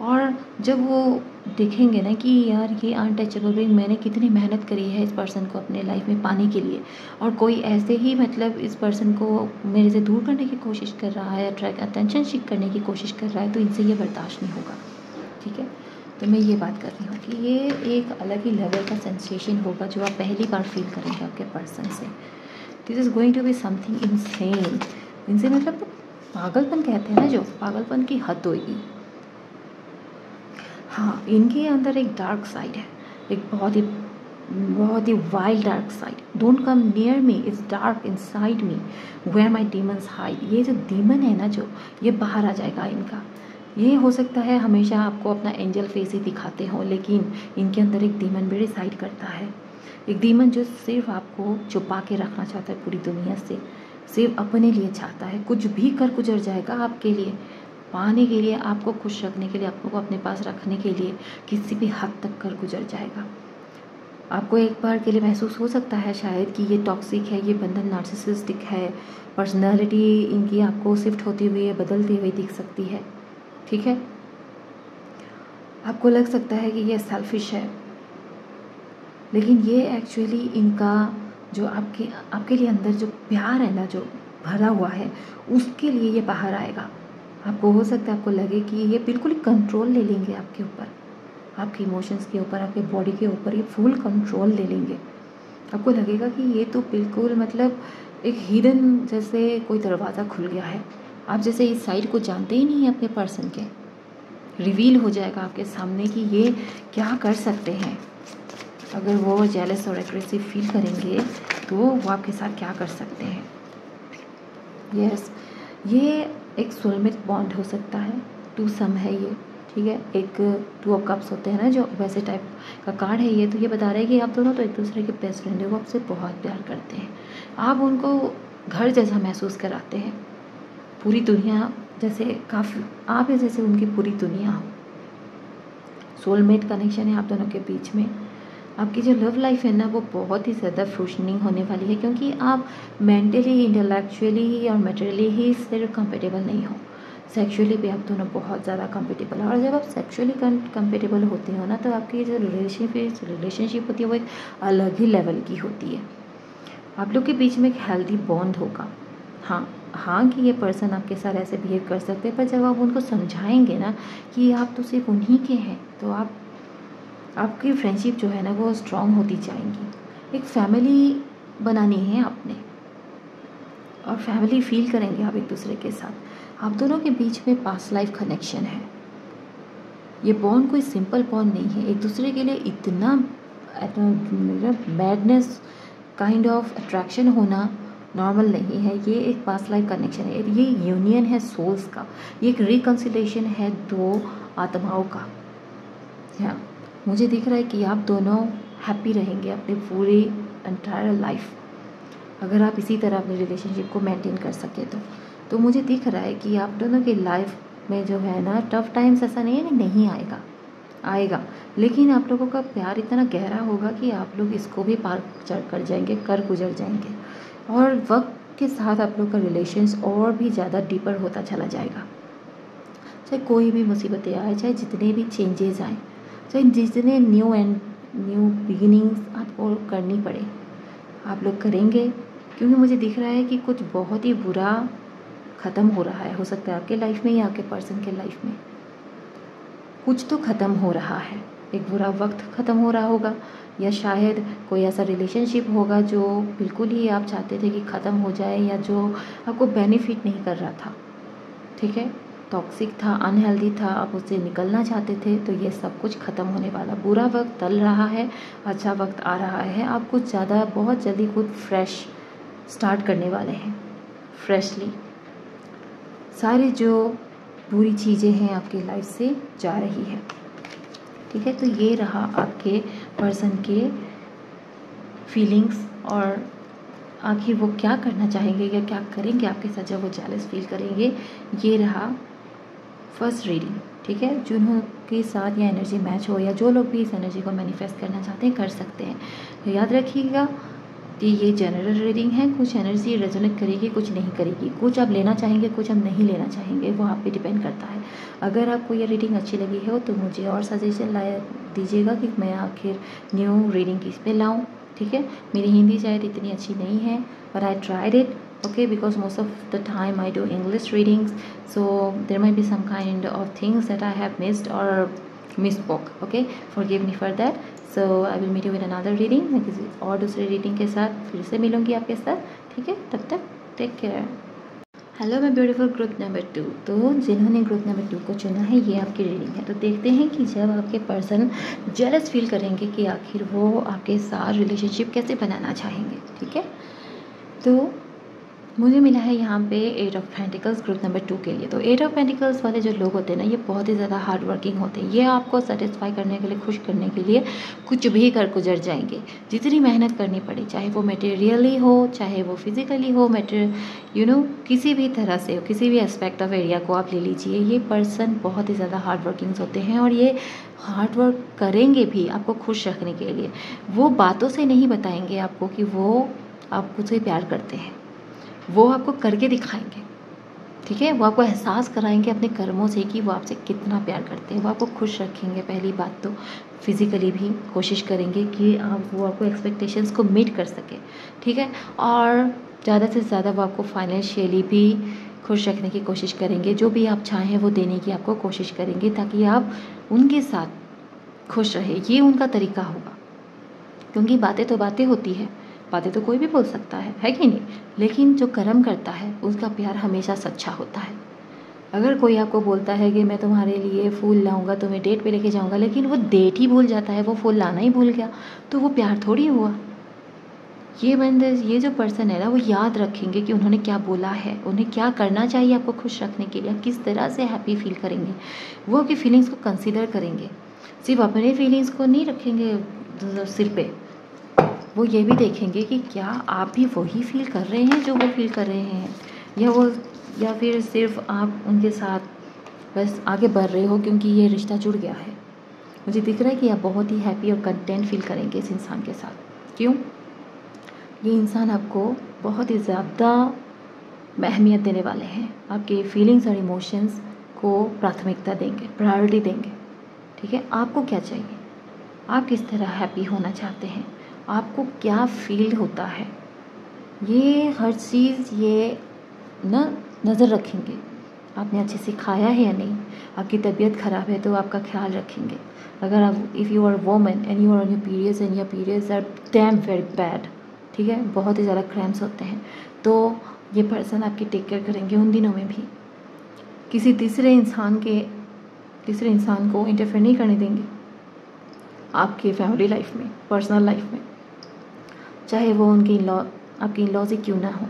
और जब वो देखेंगे ना कि यार ये अनटचेबल बीइंग, मैंने कितनी मेहनत करी है इस पर्सन को अपने लाइफ में पाने के लिए, और कोई ऐसे ही मतलब इस पर्सन को मेरे से दूर करने की कोशिश कर रहा है, अटेंशन सीक करने की कोशिश कर रहा है, तो इनसे ये बर्दाश्त नहीं होगा। ठीक है, तो मैं ये बात कर रही हूँ कि ये एक अलग ही लेवल का सेंसेशन होगा जो आप पहली बार फील करेंगे आपके पर्सन से। This is going to be something insane. इनसे मतलब पागलपन कहते हैं ना, जो पागलपन की हद होगी। हाँ, इनके अंदर एक डार्क साइड है, एक बहुत ही wild dark side. Don't come near me, it's dark inside me where my demons hide. ये जो डीमन है ना, जो ये बाहर आ जाएगा इनका। ये हो सकता है हमेशा आपको अपना एंजल फेस ही दिखाते हो, लेकिन इनके अंदर एक डीमन भी रिसाइड करता है। एक डीमन जो सिर्फ आपको छुपा के रखना चाहता है पूरी दुनिया से, सिर्फ अपने लिए चाहता है। कुछ भी कर गुजर जाएगा आपके लिए, पाने के लिए, आपको खुश रखने के लिए, आपको अपने पास रखने के लिए किसी भी हद तक कर गुजर जाएगा। आपको एक बार के लिए महसूस हो सकता है शायद कि ये टॉक्सिक है, ये बंधन नार्सिसिस्टिक है, पर्सनालिटी इनकी आपको शिफ्ट होती हुई है, बदलती हुई दिख सकती है। ठीक है, आपको लग सकता है कि ये सेल्फिश है, लेकिन ये एक्चुअली इनका जो आपके लिए अंदर जो प्यार है ना, जो भरा हुआ है, उसके लिए ये बाहर आएगा। आपको हो सकता है आपको लगे कि ये बिल्कुल कंट्रोल ले लेंगे आपके ऊपर, आपके इमोशंस के ऊपर, आपके बॉडी के ऊपर ये फुल कंट्रोल ले लेंगे। आपको लगेगा कि ये तो बिल्कुल मतलब एक हिडन जैसे कोई दरवाज़ा खुल गया है। आप जैसे इस साइड को जानते ही नहीं हैं अपने पर्सन के, रिवील हो जाएगा आपके सामने कि ये क्या कर सकते हैं। अगर वो जेलस और एग्रेसिव फील करेंगे तो वो आपके साथ क्या कर सकते हैं। यस, ये एक सोलमेट बॉन्ड हो सकता है, टू सम है ये। ठीक है, एक 2 ऑफ कप्स होते हैं ना, जो वैसे टाइप का कार्ड है ये। तो ये बता रहा है कि आप दोनों तो एक दूसरे के बेस्ट फ्रेंड है, वो आपसे बहुत प्यार करते हैं, आप उनको घर जैसा महसूस कराते हैं, पूरी दुनिया जैसे, काफ़ी आप जैसे उनकी पूरी दुनिया हो। सोलमेट कनेक्शन है आप दोनों के बीच में। आपकी जो लव लाइफ है ना वो बहुत ही ज़्यादा फ्रूशनिंग होने वाली है, क्योंकि आप मेंटली, इंटेलेक्चुअली और मटेरियली ही सिर्फ कंपेटेबल नहीं हो, सेक्सुअली भी आप दोनों बहुत ज़्यादा कंपेटेबल है। और जब आप सेक्सुअली कंपेटेबल होते हो ना तो आपकी जो रिलेशनशिप होती है वो एक अलग ही लेवल की होती है। आप लोग के बीच में एक हेल्दी बॉन्ड होगा। हाँ कि ये पर्सन आपके साथ ऐसे बिहेव कर सकते हैं, पर जब आप उनको समझाएंगे ना कि आप तो सिर्फ उन्हीं के हैं, तो आपकी फ्रेंडशिप जो है ना वो स्ट्रॉन्ग होती जाएंगी। एक फैमिली बनानी है आपने, और फैमिली फील करेंगे आप एक दूसरे के साथ। आप दोनों के बीच में पास्ट लाइफ कनेक्शन है। ये बॉन्ड कोई सिंपल बॉन्ड नहीं है, एक दूसरे के लिए इतना मैडनेस काइंड ऑफ अट्रैक्शन होना नॉर्मल नहीं है। ये एक पास्ट लाइफ कनेक्शन है, ये यूनियन है सोल्स का, ये एक रिकन्सिलेशन है दो आत्माओं का। हाँ, मुझे दिख रहा है कि आप दोनों हैप्पी रहेंगे अपनी पूरी एंटायर लाइफ, अगर आप इसी तरह अपनी रिलेशनशिप को मेंटेन कर सके तो मुझे दिख रहा है कि आप दोनों की लाइफ में जो है ना टफ टाइम्स ऐसा नहीं है कि नहीं आएगा, लेकिन आप लोगों का प्यार इतना गहरा होगा कि आप लोग इसको भी पार कर जाएंगे, कर गुजर जाएंगे, और वक्त के साथ आप लोग का रिलेशंस और भी ज़्यादा डीपर होता चला जाएगा। चाहे कोई भी मुसीबतें आए, चाहे जितने भी चेंजेस आए, चाहे जितने न्यू बिगिनिंग्स आपको करनी पड़े, आप लोग करेंगे, क्योंकि मुझे दिख रहा है कि कुछ बहुत ही बुरा ख़त्म हो रहा है। हो सकता है आपके लाइफ में या आपके पर्सन के लाइफ में कुछ तो ख़त्म हो रहा है, एक बुरा वक्त ख़त्म हो रहा होगा, या शायद कोई ऐसा रिलेशनशिप होगा जो बिल्कुल ही आप चाहते थे कि ख़त्म हो जाए, या जो आपको बेनिफिट नहीं कर रहा था, ठीक है, टॉक्सिक था, अनहेल्दी था, आप उससे निकलना चाहते थे। तो ये सब कुछ ख़त्म होने वाला, बुरा वक्त टल रहा है, अच्छा वक्त आ रहा है। आप कुछ ज़्यादा बहुत जल्दी कुछ फ्रेश स्टार्ट करने वाले हैं, फ्रेशली। सारी जो बुरी चीज़ें हैं आपकी लाइफ से जा रही है, ठीक है। तो ये रहा आपके पर्सन के फीलिंग्स, और आखिर वो क्या करना चाहेंगे या क्या करेंगे आपके साथ जब वो जेलस फील करेंगे। ये रहा फर्स्ट रीडिंग, ठीक है। जिन्हों के साथ ये एनर्जी मैच हो, या जो लोग भी इस एनर्जी को मैनिफेस्ट करना चाहते हैं कर सकते हैं। तो याद रखिएगा कि ये जनरल रीडिंग है, कुछ एनर्जी रेजोनेट करेगी, कुछ नहीं करेगी, कुछ आप लेना चाहेंगे, कुछ आप नहीं लेना चाहेंगे, वो आप पे डिपेंड करता है। अगर आपको ये रीडिंग अच्छी लगी हो तो मुझे और सजेशन दीजिएगा कि मैं आखिर न्यू रीडिंग किस पे लाऊँ, ठीक है। मेरी हिंदी शायद इतनी अच्छी नहीं है, but I tried it, okay, because most of the time I do English readings, so there might be some kind of things that I have missed or misspoke, okay, forgive me for that. So I will meet you with another reading, मैं किसी और दूसरे reading के साथ फिर से मिलूँगी आपके साथ, ठीक है। तब तक टेक केयर। हेलो मैं ब्यूटीफुल ग्रुप नंबर 2। तो जिन्होंने ग्रुप नंबर 2 को चुना है, ये आपकी रीडिंग है। तो देखते हैं कि जब आपके पर्सन जेलस फील करेंगे कि आखिर वो आपके साथ रिलेशनशिप कैसे बनाना चाहेंगे, ठीक है। तो मुझे मिला है यहाँ पे 8 ऑफ पेंटिकल्स ग्रुप नंबर 2 के लिए। तो 8 ऑफ पेंटिकल्स वाले जो लोग होते हैं ना, ये बहुत ही ज़्यादा हार्ड वर्किंग होते हैं। ये आपको सेटिस्फाई करने के लिए, खुश करने के लिए कुछ भी कर गुजर जाएंगे। जितनी मेहनत करनी पड़े, चाहे वो मटेरियली हो, चाहे वो फिजिकली हो, किसी भी तरह से, किसी भी एस्पेक्ट ऑफ एरिया को आप ले लीजिए, ये पर्सन बहुत ही ज़्यादा हार्ड वर्किंग्स होते हैं, और ये हार्ड वर्क करेंगे भी आपको खुश रखने के लिए। वो बातों से नहीं बताएंगे आपको कि वो आपसे प्यार करते हैं, वो आपको करके दिखाएंगे, ठीक है। वो आपको एहसास कराएंगे अपने कर्मों से कि वो आपसे कितना प्यार करते हैं। वो आपको खुश रखेंगे, पहली बात तो फिज़िकली भी कोशिश करेंगे कि वो आपको एक्सपेक्टेशंस को मीट कर सके, ठीक है। और ज़्यादा से ज़्यादा वो आपको फाइनेंशियली भी खुश रखने की कोशिश करेंगे। जो भी आप चाहें वो देने की आपको कोशिश करेंगे, ताकि आप उनके साथ खुश रहे। ये उनका तरीका होगा, क्योंकि बातें तो बातें होती है, बातें तो कोई भी बोल सकता है कि नहीं, लेकिन जो कर्म करता है उसका प्यार हमेशा सच्चा होता है। अगर कोई आपको बोलता है कि मैं तुम्हारे लिए फूल लाऊंगा, तुम्हें डेट पे लेके जाऊंगा, लेकिन वो डेट ही भूल जाता है, वो फूल लाना ही भूल गया, तो वो प्यार थोड़ी हुआ। ये जो पर्सन है ना, वो याद रखेंगे कि उन्होंने क्या बोला है, उन्हें क्या करना चाहिए आपको खुश रखने के लिए, किस तरह से हैप्पी फील करेंगे। वो आपकी फीलिंग्स को कंसिडर करेंगे, सिर्फ अपने फीलिंग्स को नहीं रखेंगे सिर पे। वो ये भी देखेंगे कि क्या आप भी वही फील कर रहे हैं जो वो फील कर रहे हैं, या फिर सिर्फ आप उनके साथ बस आगे बढ़ रहे हो क्योंकि ये रिश्ता जुड़ गया है। मुझे दिख रहा है कि आप बहुत ही हैप्पी और कंटेंट फील करेंगे इस इंसान के साथ। क्यों? ये इंसान आपको बहुत ही ज़्यादा अहमियत देने वाले हैं, आपके फीलिंग्स और इमोशंस को प्राथमिकता देंगे, प्रायोरिटी देंगे। ठीक है, आपको क्या चाहिए, आप किस तरह हैप्पी होना चाहते हैं, आपको क्या फील होता है, ये हर चीज़ ये नज़र रखेंगे। आपने अच्छे से खाया है या नहीं, आपकी तबीयत ख़राब है तो आपका ख्याल रखेंगे। अगर आप if you are women and you are on your periods and your periods are damn very bad, ठीक है, बहुत ही ज़्यादा क्रैम्प्स होते हैं, तो ये पर्सन आपकी टेक केयर करेंगे उन दिनों में भी। किसी तीसरे इंसान को इंटरफेयर नहीं करने देंगे आपके फैमिली लाइफ में, पर्सनल लाइफ में, चाहे वो आपकी इन लॉज ही क्यों ना हो।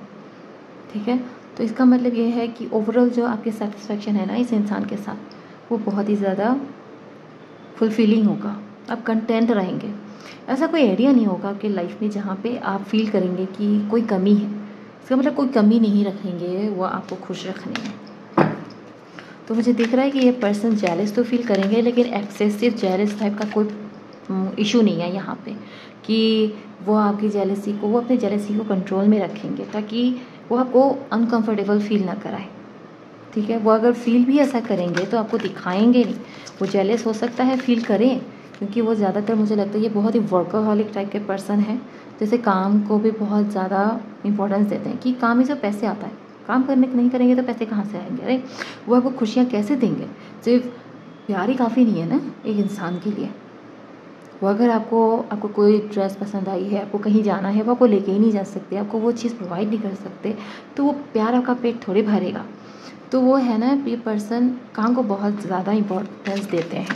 ठीक है, तो इसका मतलब ये है कि ओवरऑल जो आपके सेटिस्फेक्शन है ना इस इंसान के साथ, वो बहुत ही ज़्यादा फुलफिलिंग होगा, आप कंटेंट रहेंगे। ऐसा कोई एरिया नहीं होगा आपकी लाइफ में जहाँ पे आप फील करेंगे कि कोई कमी है। इसका मतलब कोई कमी नहीं रखेंगे, वो आपको खुश रखने हैं। तो मुझे दिख रहा है कि ये पर्सन जेलस तो फील करेंगे, लेकिन एक्सेसिव जेलस टाइप का कोई इशू नहीं है यहाँ पे, कि वो आपकी जेलसी को, वो अपने जेलसी को कंट्रोल में रखेंगे ताकि वो आपको अनकंफर्टेबल फील ना कराए। ठीक है, वो अगर फील भी ऐसा करेंगे तो आपको दिखाएंगे नहीं। वो जेलस हो सकता है फील करें, क्योंकि वो ज़्यादातर मुझे लगता है ये बहुत ही वर्कaholic टाइप के पर्सन है, जैसे काम को भी बहुत ज़्यादा इंपॉर्टेंस देते हैं कि काम ही से पैसे आता है, काम करने नहीं करेंगे तो पैसे कहाँ से आएंगे। अरे वो आपको खुशियाँ कैसे देंगे? सिर्फ प्यार ही काफ़ी नहीं है ना एक इंसान के लिए। वो अगर आपको कोई ड्रेस पसंद आई है, आपको कहीं जाना है, वो आपको लेके ही नहीं जा सकते, आपको वो चीज़ प्रोवाइड नहीं कर सकते, तो वो प्यार आपका पेट थोड़े भरेगा। तो वो है ना, ये पर्सन काम को बहुत ज़्यादा इम्पोर्टेंस देते हैं।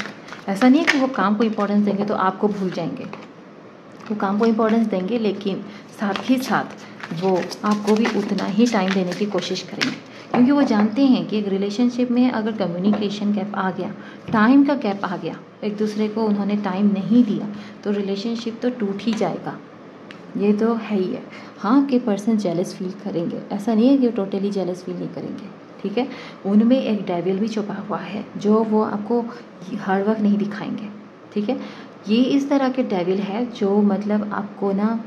ऐसा नहीं है कि वो काम को इम्पोर्टेंस देंगे तो आपको भूल जाएंगे, वो काम को इम्पोर्टेंस देंगे, लेकिन साथ ही साथ वो आपको भी उतना ही टाइम देने की कोशिश करेंगे, क्योंकि वो जानते हैं कि एक रिलेशनशिप में अगर कम्युनिकेशन गैप आ गया, टाइम का गैप आ गया, एक दूसरे को उन्होंने टाइम नहीं दिया, तो रिलेशनशिप तो टूट ही जाएगा। ये तो है ही है। हाँ, कि पर्सन जेलस फील करेंगे, ऐसा नहीं है कि वो टोटली जेलस फील नहीं करेंगे। ठीक है, उनमें एक डेविल भी छुपा हुआ है जो वो आपको हर वक्त नहीं दिखाएंगे। ठीक है, ये इस तरह के डेविल है जो मतलब आपको ना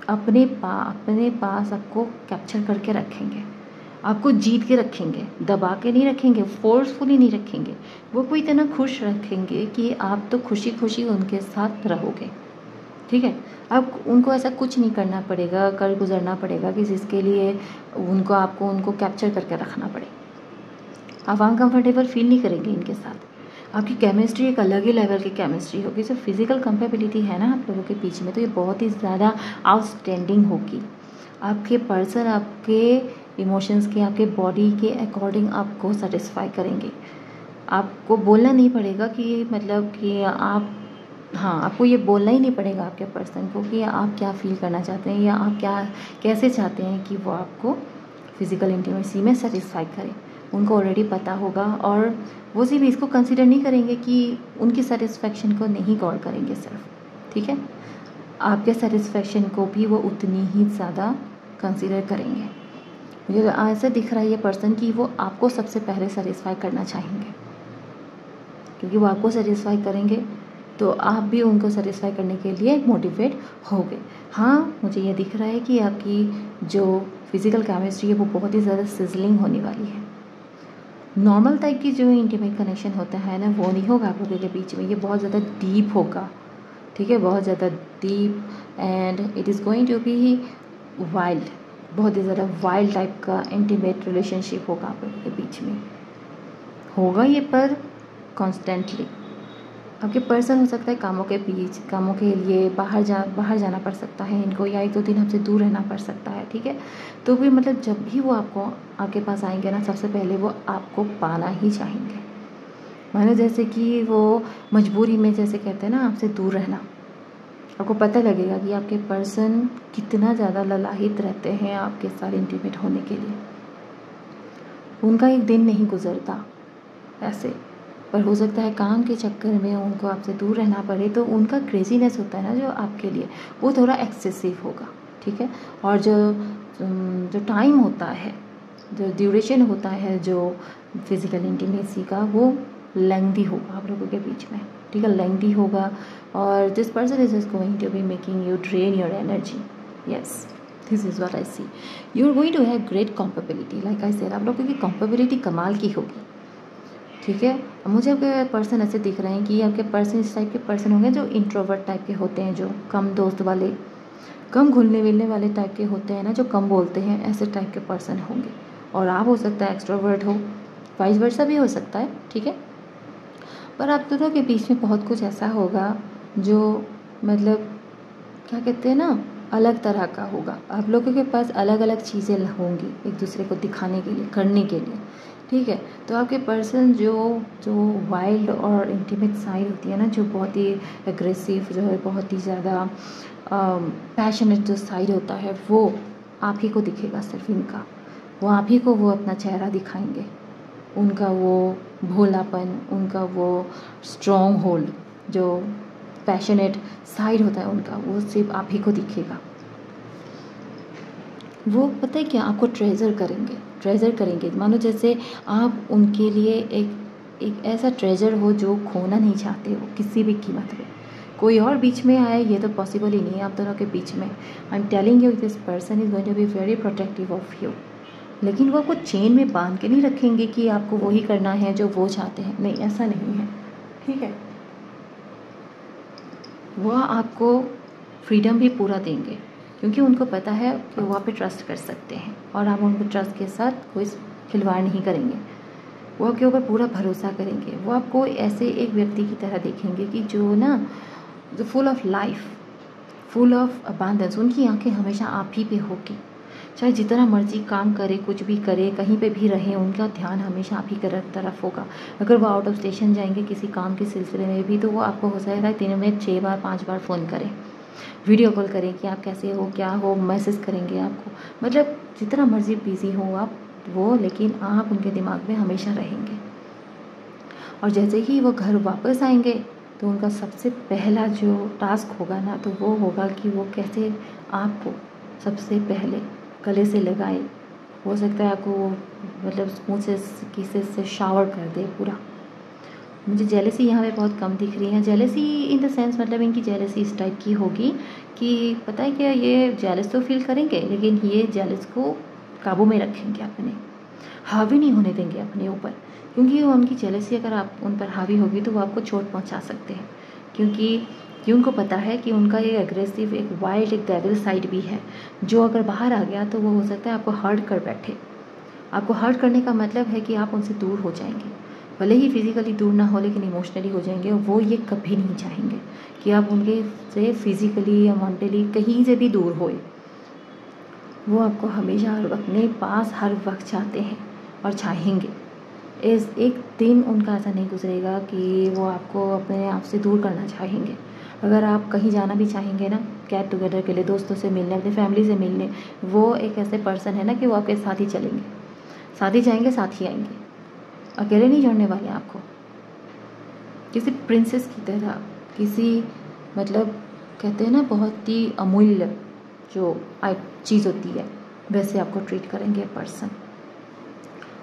अपने पास आपको कैप्चर करके रखेंगे, आपको जीत के रखेंगे, दबा के नहीं रखेंगे, फोर्सफुली नहीं रखेंगे। वो कोई इतना खुश रखेंगे कि आप तो खुशी खुशी उनके साथ रहोगे। ठीक है, अब उनको ऐसा कुछ नहीं करना पड़ेगा, कर गुजरना पड़ेगा कि जिसके लिए आपको उनको कैप्चर करके रखना पड़े। आप अनकम्फर्टेबल फील नहीं करेंगे इनके साथ। आपकी केमिस्ट्री एक अलग ही लेवल की केमिस्ट्री होगी। जो फिजिकल कंपेबिलिटी है ना आप लोगों के बीच में, तो ये बहुत ही ज़्यादा आउटस्टैंडिंग होगी। आपके पर्सन आपके इमोशंस के, आपके बॉडी के अकॉर्डिंग आपको सेटिस्फाई करेंगे। आपको बोलना नहीं पड़ेगा कि मतलब कि आपको ये बोलना ही नहीं पड़ेगा आपके पर्सन को कि आप क्या फील करना चाहते हैं या आप कैसे चाहते हैं कि वो आपको फिज़िकल इंटीमेसी में सेटिस्फाई करें। उनको ऑलरेडी पता होगा, और वो सिर्फ इसको कंसिडर नहीं करेंगे कि उनकी सेटिस्फेक्शन को नहीं गौर करेंगे सिर्फ। ठीक है, आपके सेटिस्फेक्शन को भी वो उतनी ही ज़्यादा कंसिडर करेंगे। मुझे ऐसा दिख रहा है ये पर्सन कि वो आपको सबसे पहले सेटिस्फाई करना चाहेंगे, क्योंकि वो आपको सेटिस्फाई करेंगे तो आप भी उनको सेटिस्फाई करने के लिए मोटिवेट होगे। हाँ, मुझे ये दिख रहा है कि आपकी जो फिज़िकल केमिस्ट्री है वो बहुत ही ज़्यादा सिजलिंग होने वाली है। नॉर्मल टाइप की जो इंटीमेट कनेक्शन होता है ना, वो नहीं होगा आप लोगों के बीच में, ये बहुत ज़्यादा डीप होगा। ठीक है, बहुत ज़्यादा deep, and it is going to be wild, बहुत ही ज़्यादा वाइल्ड टाइप का इंटीमेट रिलेशनशिप होगा आप लोगों के बीच में। होगा ये पर कॉन्स्टेंटली। आपके पर्सन हो सकता है कामों के लिए बाहर जाना पड़ सकता है इनको, या 1-2 दिन आपसे दूर रहना पड़ सकता है। ठीक है, तो भी मतलब जब भी वो आपके पास आएंगे ना, सबसे पहले वो आपको पाना ही चाहेंगे। मानो जैसे कि वो मजबूरी में, जैसे कहते हैं ना, आपसे दूर रहना। आपको पता लगेगा कि आपके पर्सन कितना ज़्यादा ललाहित रहते हैं आपके साथ इंटीमेट होने के लिए। उनका एक दिन नहीं गुजरता ऐसे, पर हो सकता है काम के चक्कर में उनको आपसे दूर रहना पड़े, तो उनका क्रेजीनेस होता है ना जो आपके लिए, वो थोड़ा एक्सेसिव होगा। ठीक है, और जो टाइम होता है, जो ड्यूरेशन होता है जो फिज़िकल इंटीमेसी का, वो लेंथी होगा आप लोगों के बीच में। ठीक है, लेंथी होगा, और this person is going to be making you drain your energy. Yes, this is what I see. You are going to have great compatibility, like I said, आप लोगों की कॉम्पेबिलिटी कमाल की होगी, ठीक है। मुझे आपके पर्सन ऐसे दिख रहे हैं कि आपके पर्सन इस टाइप के पर्सन होंगे जो इंट्रोवर्ट टाइप के होते हैं, जो कम दोस्त वाले, कम घुलने मिलने वाले टाइप के होते हैं ना, जो कम बोलते हैं, ऐसे टाइप के पर्सन होंगे। और आप हो सकता है एक्सट्रोवर्ट हो, वाइस वर्सा भी हो सकता है, ठीक है। पर आप दोनों के बीच में बहुत कुछ ऐसा होगा जो मतलब क्या कहते हैं ना, अलग तरह का होगा। आप लोगों के पास अलग अलग चीज़ें होंगी एक दूसरे को दिखाने के लिए, करने के लिए, ठीक है। तो आपके पर्सन जो जो वाइल्ड और इंटीमेट साइड होती है ना, जो बहुत ही एग्रेसिव, जो है बहुत ही ज़्यादा पैशनेट जो साइड होता है, वो आप ही को दिखेगा, सिर्फ इनका, वो आप ही को वो अपना चेहरा दिखाएंगे। उनका वो भोलापन, उनका वो स्ट्रॉन्ग होल्ड, जो पैशनेट साइड होता है उनका, वो सिर्फ आप ही को दिखेगा। वो पता है क्या, आपको ट्रेजर करेंगे। मानो जैसे आप उनके लिए एक ऐसा ट्रेजर हो जो खोना नहीं चाहते हो किसी भी कीमत पे। कोई और बीच में आए ये तो पॉसिबल ही नहीं है आप दोनों के बीच में। I am telling you this person is going to be very protective of you. लेकिन वो आपको चेन में बांध के नहीं रखेंगे कि आपको वही करना है जो वो चाहते हैं, नहीं, ऐसा नहीं है, ठीक है। वह आपको फ्रीडम भी पूरा देंगे, क्योंकि उनको पता है कि वो आप पे ट्रस्ट कर सकते हैं, और आप उनको ट्रस्ट के साथ कोई खिलवाड़ नहीं करेंगे। वो आपके ऊपर पूरा भरोसा करेंगे। वो आपको ऐसे एक व्यक्ति की तरह देखेंगे कि जो ना, जो full of life, full of abundance, उनकी आंखें हमेशा आप ही पे होगी। चाहे जितना मर्जी काम करे, कुछ भी करे, कहीं पे भी रहे, उनका ध्यान हमेशा आप ही की तरफ होगा। अगर वो आउट ऑफ स्टेशन जाएंगे किसी काम के सिलसिले में भी, तो वो आपको हो जाएगा दिन में 6 बार 5 बार फ़ोन करें, वीडियो कॉल करें कि आप कैसे हो, क्या हो, मैसेज करेंगे आपको। मतलब जितना मर्जी बिजी हो आप वो, लेकिन आप उनके दिमाग में हमेशा रहेंगे। और जैसे ही वो घर वापस आएंगे तो उनका सबसे पहला जो टास्क होगा ना, तो वो होगा कि वो कैसे आपको सबसे पहले गले से लगाए। हो सकता है आपको मतलब मुँह से किसेस से शावर कर दे पूरा। मुझे जेलसी यहाँ पे बहुत कम दिख रही है। जेलसी इन द सेंस मतलब इनकी जेलसी इस टाइप की होगी कि पता है क्या, ये जेलस तो फील करेंगे, लेकिन ये जेलस को काबू में रखेंगे, अपने हावी नहीं होने देंगे अपने ऊपर। क्योंकि उनकी जेलसी अगर आप उन पर हावी होगी तो वो आपको चोट पहुँचा सकते हैं। क्योंकि उनको पता है कि उनका ये एग्रेसिव, एक वाइल्ड, एक डेविल साइड भी है, जो अगर बाहर आ गया तो वो हो सकता है आपको हर्ट कर बैठे। आपको हर्ट करने का मतलब है कि आप उनसे दूर हो जाएंगे, भले ही फिज़िकली दूर ना हो लेकिन इमोशनली हो जाएंगे। और वो ये कभी नहीं चाहेंगे कि आप उनके से फिज़िकली या मेंटली कहीं से भी दूर होए। वो आपको हमेशा अपने पास हर वक्त चाहते हैं और चाहेंगे। इस एक दिन उनका ऐसा नहीं गुजरेगा कि वो आपको अपने आप से दूर करना चाहेंगे। अगर आप कहीं जाना भी चाहेंगे ना, गेट टुगेदर के लिए, दोस्तों से मिलने, अपनी फैमिली से मिलने, वो एक ऐसे पर्सन है ना कि वो आपके साथ ही चलेंगे, साथ ही जाएंगे, साथ ही आएंगे, अकेले नहीं छोड़ने वाले आपको। किसी प्रिंसेस की तरह, किसी मतलब कहते हैं ना बहुत ही अमूल्य जो चीज़ होती है, वैसे आपको ट्रीट करेंगे पर्सन।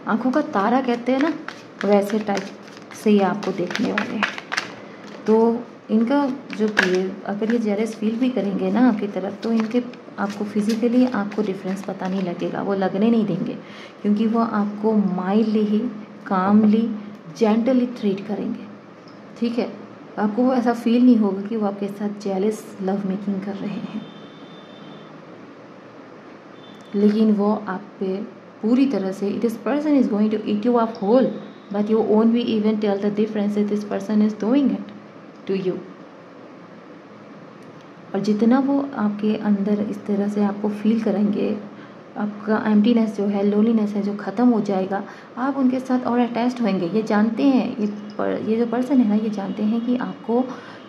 आंखों का तारा कहते हैं ना, वैसे टाइप से ये आपको देखने वाले हैं। तो इनका जो अगर ये जेलस फील भी करेंगे ना आपकी तरफ, तो इनके आपको फिज़िकली आपको डिफरेंस पता नहीं लगेगा, वो लगने नहीं देंगे, क्योंकि वो आपको माइल्डली ही, कामली, जेंटली ट्रीट करेंगे, ठीक है। आपको वो ऐसा फील नहीं होगा कि वो आपके साथ जेलस लव मेकिंग कर रहे हैं, लेकिन वो आप पे पूरी तरह से, this person is going to eat you up whole, but you won't be even tell the difference this person is doing it to you. और जितना वो आपके अंदर इस तरह से आपको फील करेंगे, आपका एम्प्टीनेस जो है, लोनलीनेस है, जो ख़त्म हो जाएगा, आप उनके साथ और अटैच्ड होंगे। ये जानते हैं, ये जो पर्सन है ना, ये जानते हैं कि आपको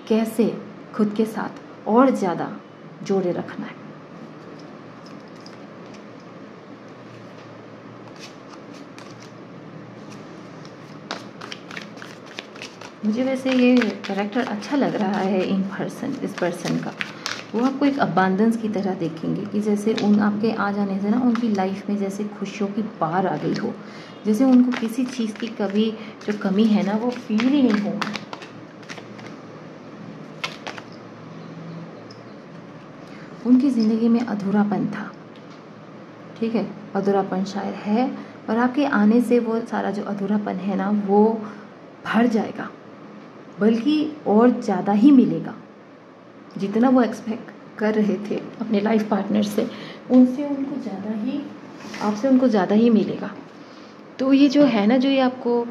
कैसे खुद के साथ और ज़्यादा जोड़े रखना है। मुझे वैसे ये कैरेक्टर अच्छा लग रहा है इस पर्सन का। वो आपको एक अबांडेंस की तरह देखेंगे कि जैसे उन आपके आ जाने से ना उनकी लाइफ में जैसे खुशियों की बाढ़ आ गई हो, जैसे उनको किसी चीज़ की कभी जो कमी है ना वो फील ही नहीं होगी। उनकी ज़िंदगी में अधूरापन था, ठीक है, अधूरापन शायद है, और आपके आने से वो सारा जो अधूरापन है ना वो भर जाएगा, बल्कि और ज़्यादा ही मिलेगा। जितना वो एक्सपेक्ट कर रहे थे अपने लाइफ पार्टनर से, उनसे उनको ज़्यादा ही, आपसे उनको ज़्यादा ही मिलेगा। तो ये जो है ना, जो ये आपको,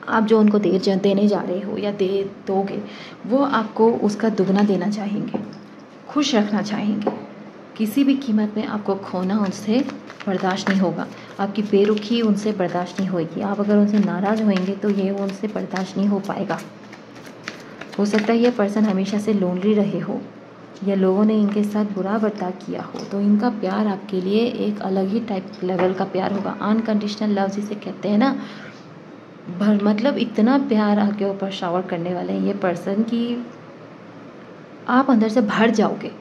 आप जो उनको देने जा रहे हो या दे दोगे, वो आपको उसका दुगना देना चाहेंगे, खुश रखना चाहेंगे। किसी भी कीमत में आपको खोना उनसे बर्दाश्त नहीं होगा, आपकी बेरुखी उनसे बर्दाश्त नहीं होगी। आप अगर उनसे नाराज़ होंगे तो ये उनसे बर्दाश्त नहीं हो पाएगा। हो सकता है ये पर्सन हमेशा से लोनली रहे हो, या लोगों ने इनके साथ बुरा बर्ताव किया हो, तो इनका प्यार आपके लिए एक अलग ही टाइप लेवल का प्यार होगा। अनकंडीशनल लव जिसे कहते हैं ना, मतलब इतना प्यार आपके ऊपर शावर करने वाले हैं ये पर्सन कि आप अंदर से भर जाओगे।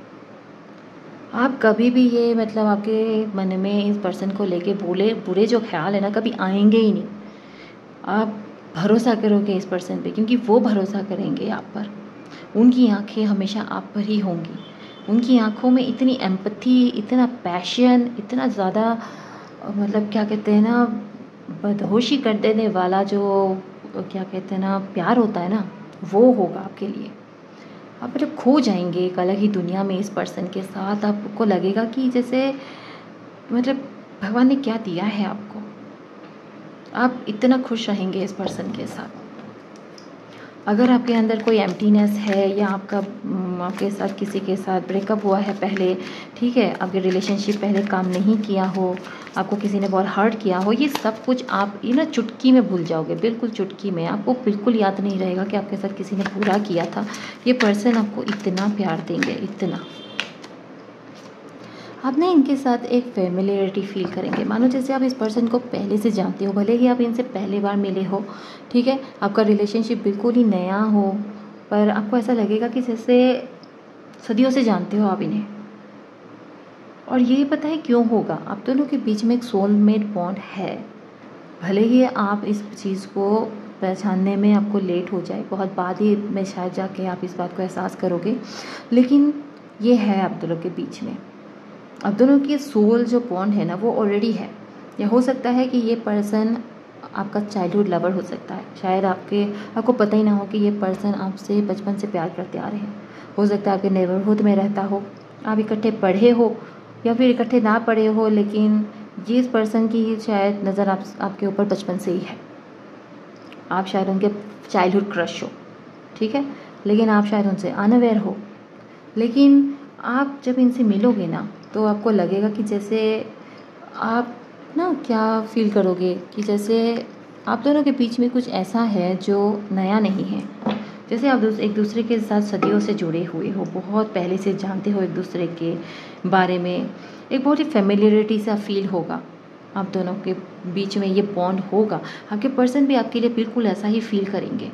आप कभी भी ये, मतलब आपके मन में इस पर्सन को लेके बुरे जो ख्याल है ना, कभी आएंगे ही नहीं। आप भरोसा करोगे इस पर्सन पे, क्योंकि वो भरोसा करेंगे आप पर। उनकी आंखें हमेशा आप पर ही होंगी। उनकी आंखों में इतनी एम्पैथी, इतना पैशन, इतना ज़्यादा, मतलब क्या कहते हैं ना, बदहोशी कर देने वाला जो, क्या कहते हैं ना, प्यार होता है ना, वो होगा आपके लिए। आप मतलब खो जाएंगे एक अलग ही दुनिया में इस पर्सन के साथ। आपको लगेगा कि जैसे, मतलब भगवान ने क्या दिया है आपको। आप इतना खुश रहेंगे इस पर्सन के साथ। अगर आपके अंदर कोई एम्प्टीनेस है, या आपके साथ किसी के साथ ब्रेकअप हुआ है पहले, ठीक है, आपके रिलेशनशिप पहले काम नहीं किया हो, आपको किसी ने बहुत हर्ट किया हो, ये सब कुछ आप ये ना चुटकी में भूल जाओगे, बिल्कुल चुटकी में। आपको बिल्कुल याद नहीं रहेगा कि आपके साथ किसी ने बुरा किया था। ये पर्सन आपको इतना प्यार देंगे, इतना। आप ना इनके साथ एक फेमिलियरिटी फील करेंगे, मानो जैसे आप इस पर्सन को पहले से जानते हो, भले ही आप इनसे पहली बार मिले हो, ठीक है, आपका रिलेशनशिप बिल्कुल ही नया हो, पर आपको ऐसा लगेगा कि जैसे सदियों से जानते हो आप इन्हें। और ये पता है क्यों होगा, आप दोनों के बीच में एक सोलमेट बॉन्ड है। भले ही आप इस चीज़ को पहचानने में आपको लेट हो जाए, बहुत बाद ही में शायद जाके आप इस बात को एहसास करोगे, लेकिन ये है आप दोनों के बीच में। अब दोनों की सोल जो बॉन्ड है ना, वो ऑलरेडी है। या हो सकता है कि ये पर्सन आपका चाइल्डहुड लवर हो सकता है। शायद आपको पता ही ना हो कि ये पर्सन आपसे बचपन से प्यार करते आ रहे हैं। हो सकता है आपके नेबरहुड में रहता हो, आप इकट्ठे पढ़े हो, या फिर इकट्ठे ना पढ़े हो, लेकिन ये इस पर्सन की शायद नज़र आपके ऊपर बचपन से ही है। आप शायद उनके चाइल्डहुड क्रश हो, ठीक है, लेकिन आप शायद उनसे अनअवेयर हो। लेकिन आप जब इनसे मिलोगे ना, तो आपको लगेगा कि जैसे आप ना क्या फील करोगे कि जैसे आप दोनों के बीच में कुछ ऐसा है जो नया नहीं है। जैसे आप एक दूसरे के साथ सदियों से जुड़े हुए हो, बहुत पहले से जानते हो एक दूसरे के बारे में। एक बहुत ही फेमिलियरिटी सा फील होगा आप दोनों के बीच में, ये बॉन्ड होगा। आपके पर्सन भी आपके लिए बिल्कुल ऐसा ही फील करेंगे,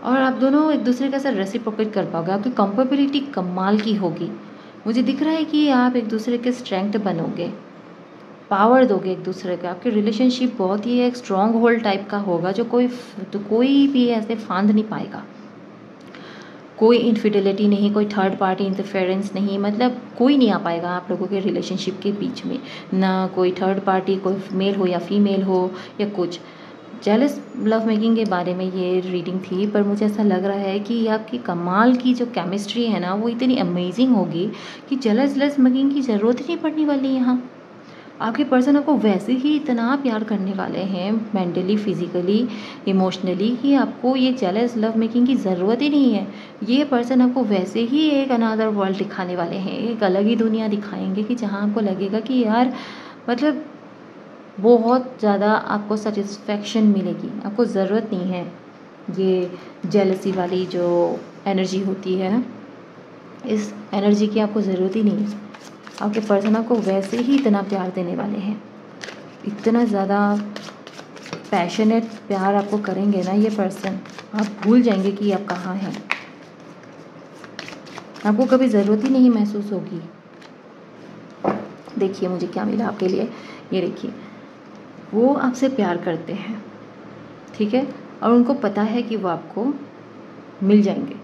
और आप दोनों एक दूसरे के साथ रेसिप्रोकेट कर पाओगे। आपकी कंपेबिलिटी कमाल की होगी। मुझे दिख रहा है कि आप एक दूसरे के स्ट्रेंथ बनोगे, पावर दोगे एक दूसरे का। आपके रिलेशनशिप बहुत ही एक स्ट्रॉन्ग होल्ड टाइप का होगा, जो कोई भी ऐसे फांद नहीं पाएगा। कोई इनफिडेलिटी नहीं, कोई थर्ड पार्टी इंटरफेरेंस नहीं, मतलब कोई नहीं आ पाएगा आप लोगों के रिलेशनशिप के बीच में। ना कोई थर्ड पार्टी, कोई मेल हो या फीमेल हो या कुछ। जेलस लव मेकिंग के बारे में ये रीडिंग थी, पर मुझे ऐसा लग रहा है कि आपकी कमाल की जो केमिस्ट्री है ना, वो इतनी अमेजिंग होगी कि जेलस लव मेकिंग की ज़रूरत ही नहीं पड़ने वाली यहाँ। आपके पर्सन आपको वैसे ही इतना प्यार करने वाले हैं, मेंटली, फिजिकली, इमोशनली, कि आपको ये जेलस लव मेकिंग की ज़रूरत ही नहीं है। ये पर्सन आपको वैसे ही एक अनदर वर्ल्ड दिखाने वाले हैं, एक अलग ही दुनिया दिखाएंगे कि जहाँ आपको लगेगा कि यार, मतलब बहुत ज़्यादा आपको सेटिस्फेक्शन मिलेगी। आपको ज़रूरत नहीं है ये जेलसी वाली जो एनर्जी होती है ना, इस एनर्जी की आपको ज़रूरत ही नहीं है। आपके पर्सन आपको वैसे ही इतना प्यार देने वाले हैं, इतना ज़्यादा पैशनेट प्यार आपको करेंगे ना ये पर्सन, आप भूल जाएंगे कि आप कहाँ हैं। आपको कभी ज़रूरत ही नहीं महसूस होगी। देखिए मुझे क्या मिला आपके लिए, ये देखिए, वो आपसे प्यार करते हैं, ठीक है, और उनको पता है कि वो आपको मिल जाएंगे,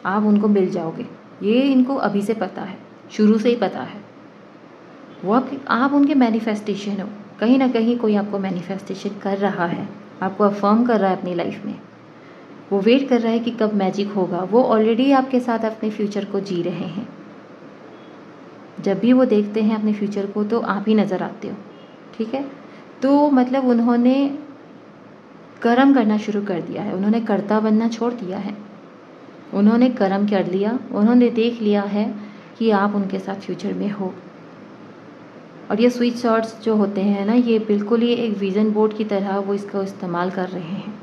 आप उनको मिल जाओगे। ये इनको अभी से पता है, शुरू से ही पता है। वो आप उनके मैनिफेस्टेशन हो, कहीं ना कहीं कोई आपको मैनिफेस्टेशन कर रहा है, आपको अफर्म कर रहा है अपनी लाइफ में। वो वेट कर रहा है कि कब मैजिक होगा। वो ऑलरेडी आपके साथ अपने फ्यूचर को जी रहे हैं। जब भी वो देखते हैं अपने फ्यूचर को तो आप ही नज़र आते हो, ठीक है। तो मतलब उन्होंने कर्म करना शुरू कर दिया है, उन्होंने कर्ता बनना छोड़ दिया है, उन्होंने कर्म कर लिया, उन्होंने देख लिया है कि आप उनके साथ फ्यूचर में हो। और ये स्विच शॉट्स जो होते हैं ना, ये बिल्कुल ही एक विजन बोर्ड की तरह वो इसका इस्तेमाल कर रहे हैं।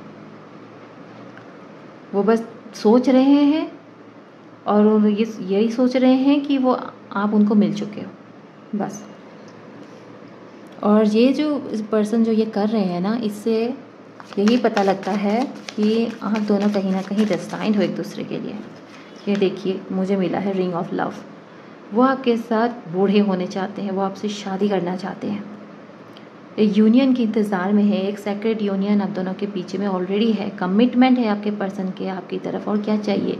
वो बस सोच रहे हैं और ये यही सोच रहे हैं कि वो आप उनको मिल चुके हो बस। और ये जो पर्सन जो ये कर रहे हैं ना, इससे यही पता लगता है कि आप दोनों कहीं ना कहीं डेस्टाइन्ड हो एक दूसरे के लिए। ये देखिए, मुझे मिला है रिंग ऑफ लव। वो आपके साथ बूढ़े होने चाहते हैं, वो आपसे शादी करना चाहते हैं, एक यूनियन के इंतज़ार में है। एक सेक्रेट यूनियन आप दोनों के बीच में ऑलरेडी है, कमिटमेंट है आपके पर्सन के आपकी तरफ। और क्या चाहिए,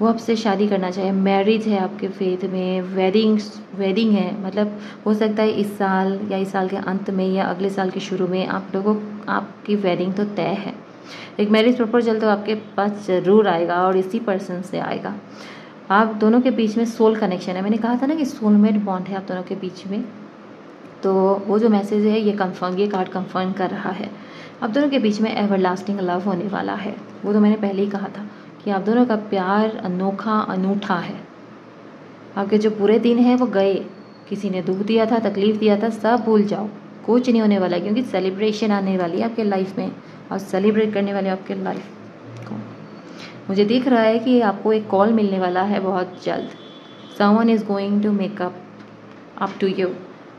वो आपसे शादी करना चाहिए, मैरिज है आपके फेथ में, वेडिंग है। मतलब हो सकता है इस साल या इस साल के अंत में या अगले साल के शुरू में आप लोगों आपकी वेडिंग तो तय है। एक मैरिज प्रपोजल तो आपके पास ज़रूर आएगा और इसी पर्सन से आएगा। आप दोनों के बीच में सोल कनेक्शन है। मैंने कहा था ना कि सोलमेट बॉन्ड है आप दोनों के बीच में। तो वो जो मैसेज है ये कार्ड कंफर्म कर रहा है आप दोनों के बीच में एवरलास्टिंग लव होने वाला है। वो तो मैंने पहले ही कहा था कि आप दोनों का प्यार अनोखा अनूठा है। आपके जो बुरे दिन हैं वो गए, किसी ने दुख दिया था, तकलीफ़ दिया था, सब भूल जाओ, कुछ नहीं होने वाला, क्योंकि सेलिब्रेशन आने वाली है आपके लाइफ में और सेलिब्रेट करने वाले आपके लाइफ को। मुझे दिख रहा है कि आपको एक कॉल मिलने वाला है बहुत जल्द। Someone is going to make up to you.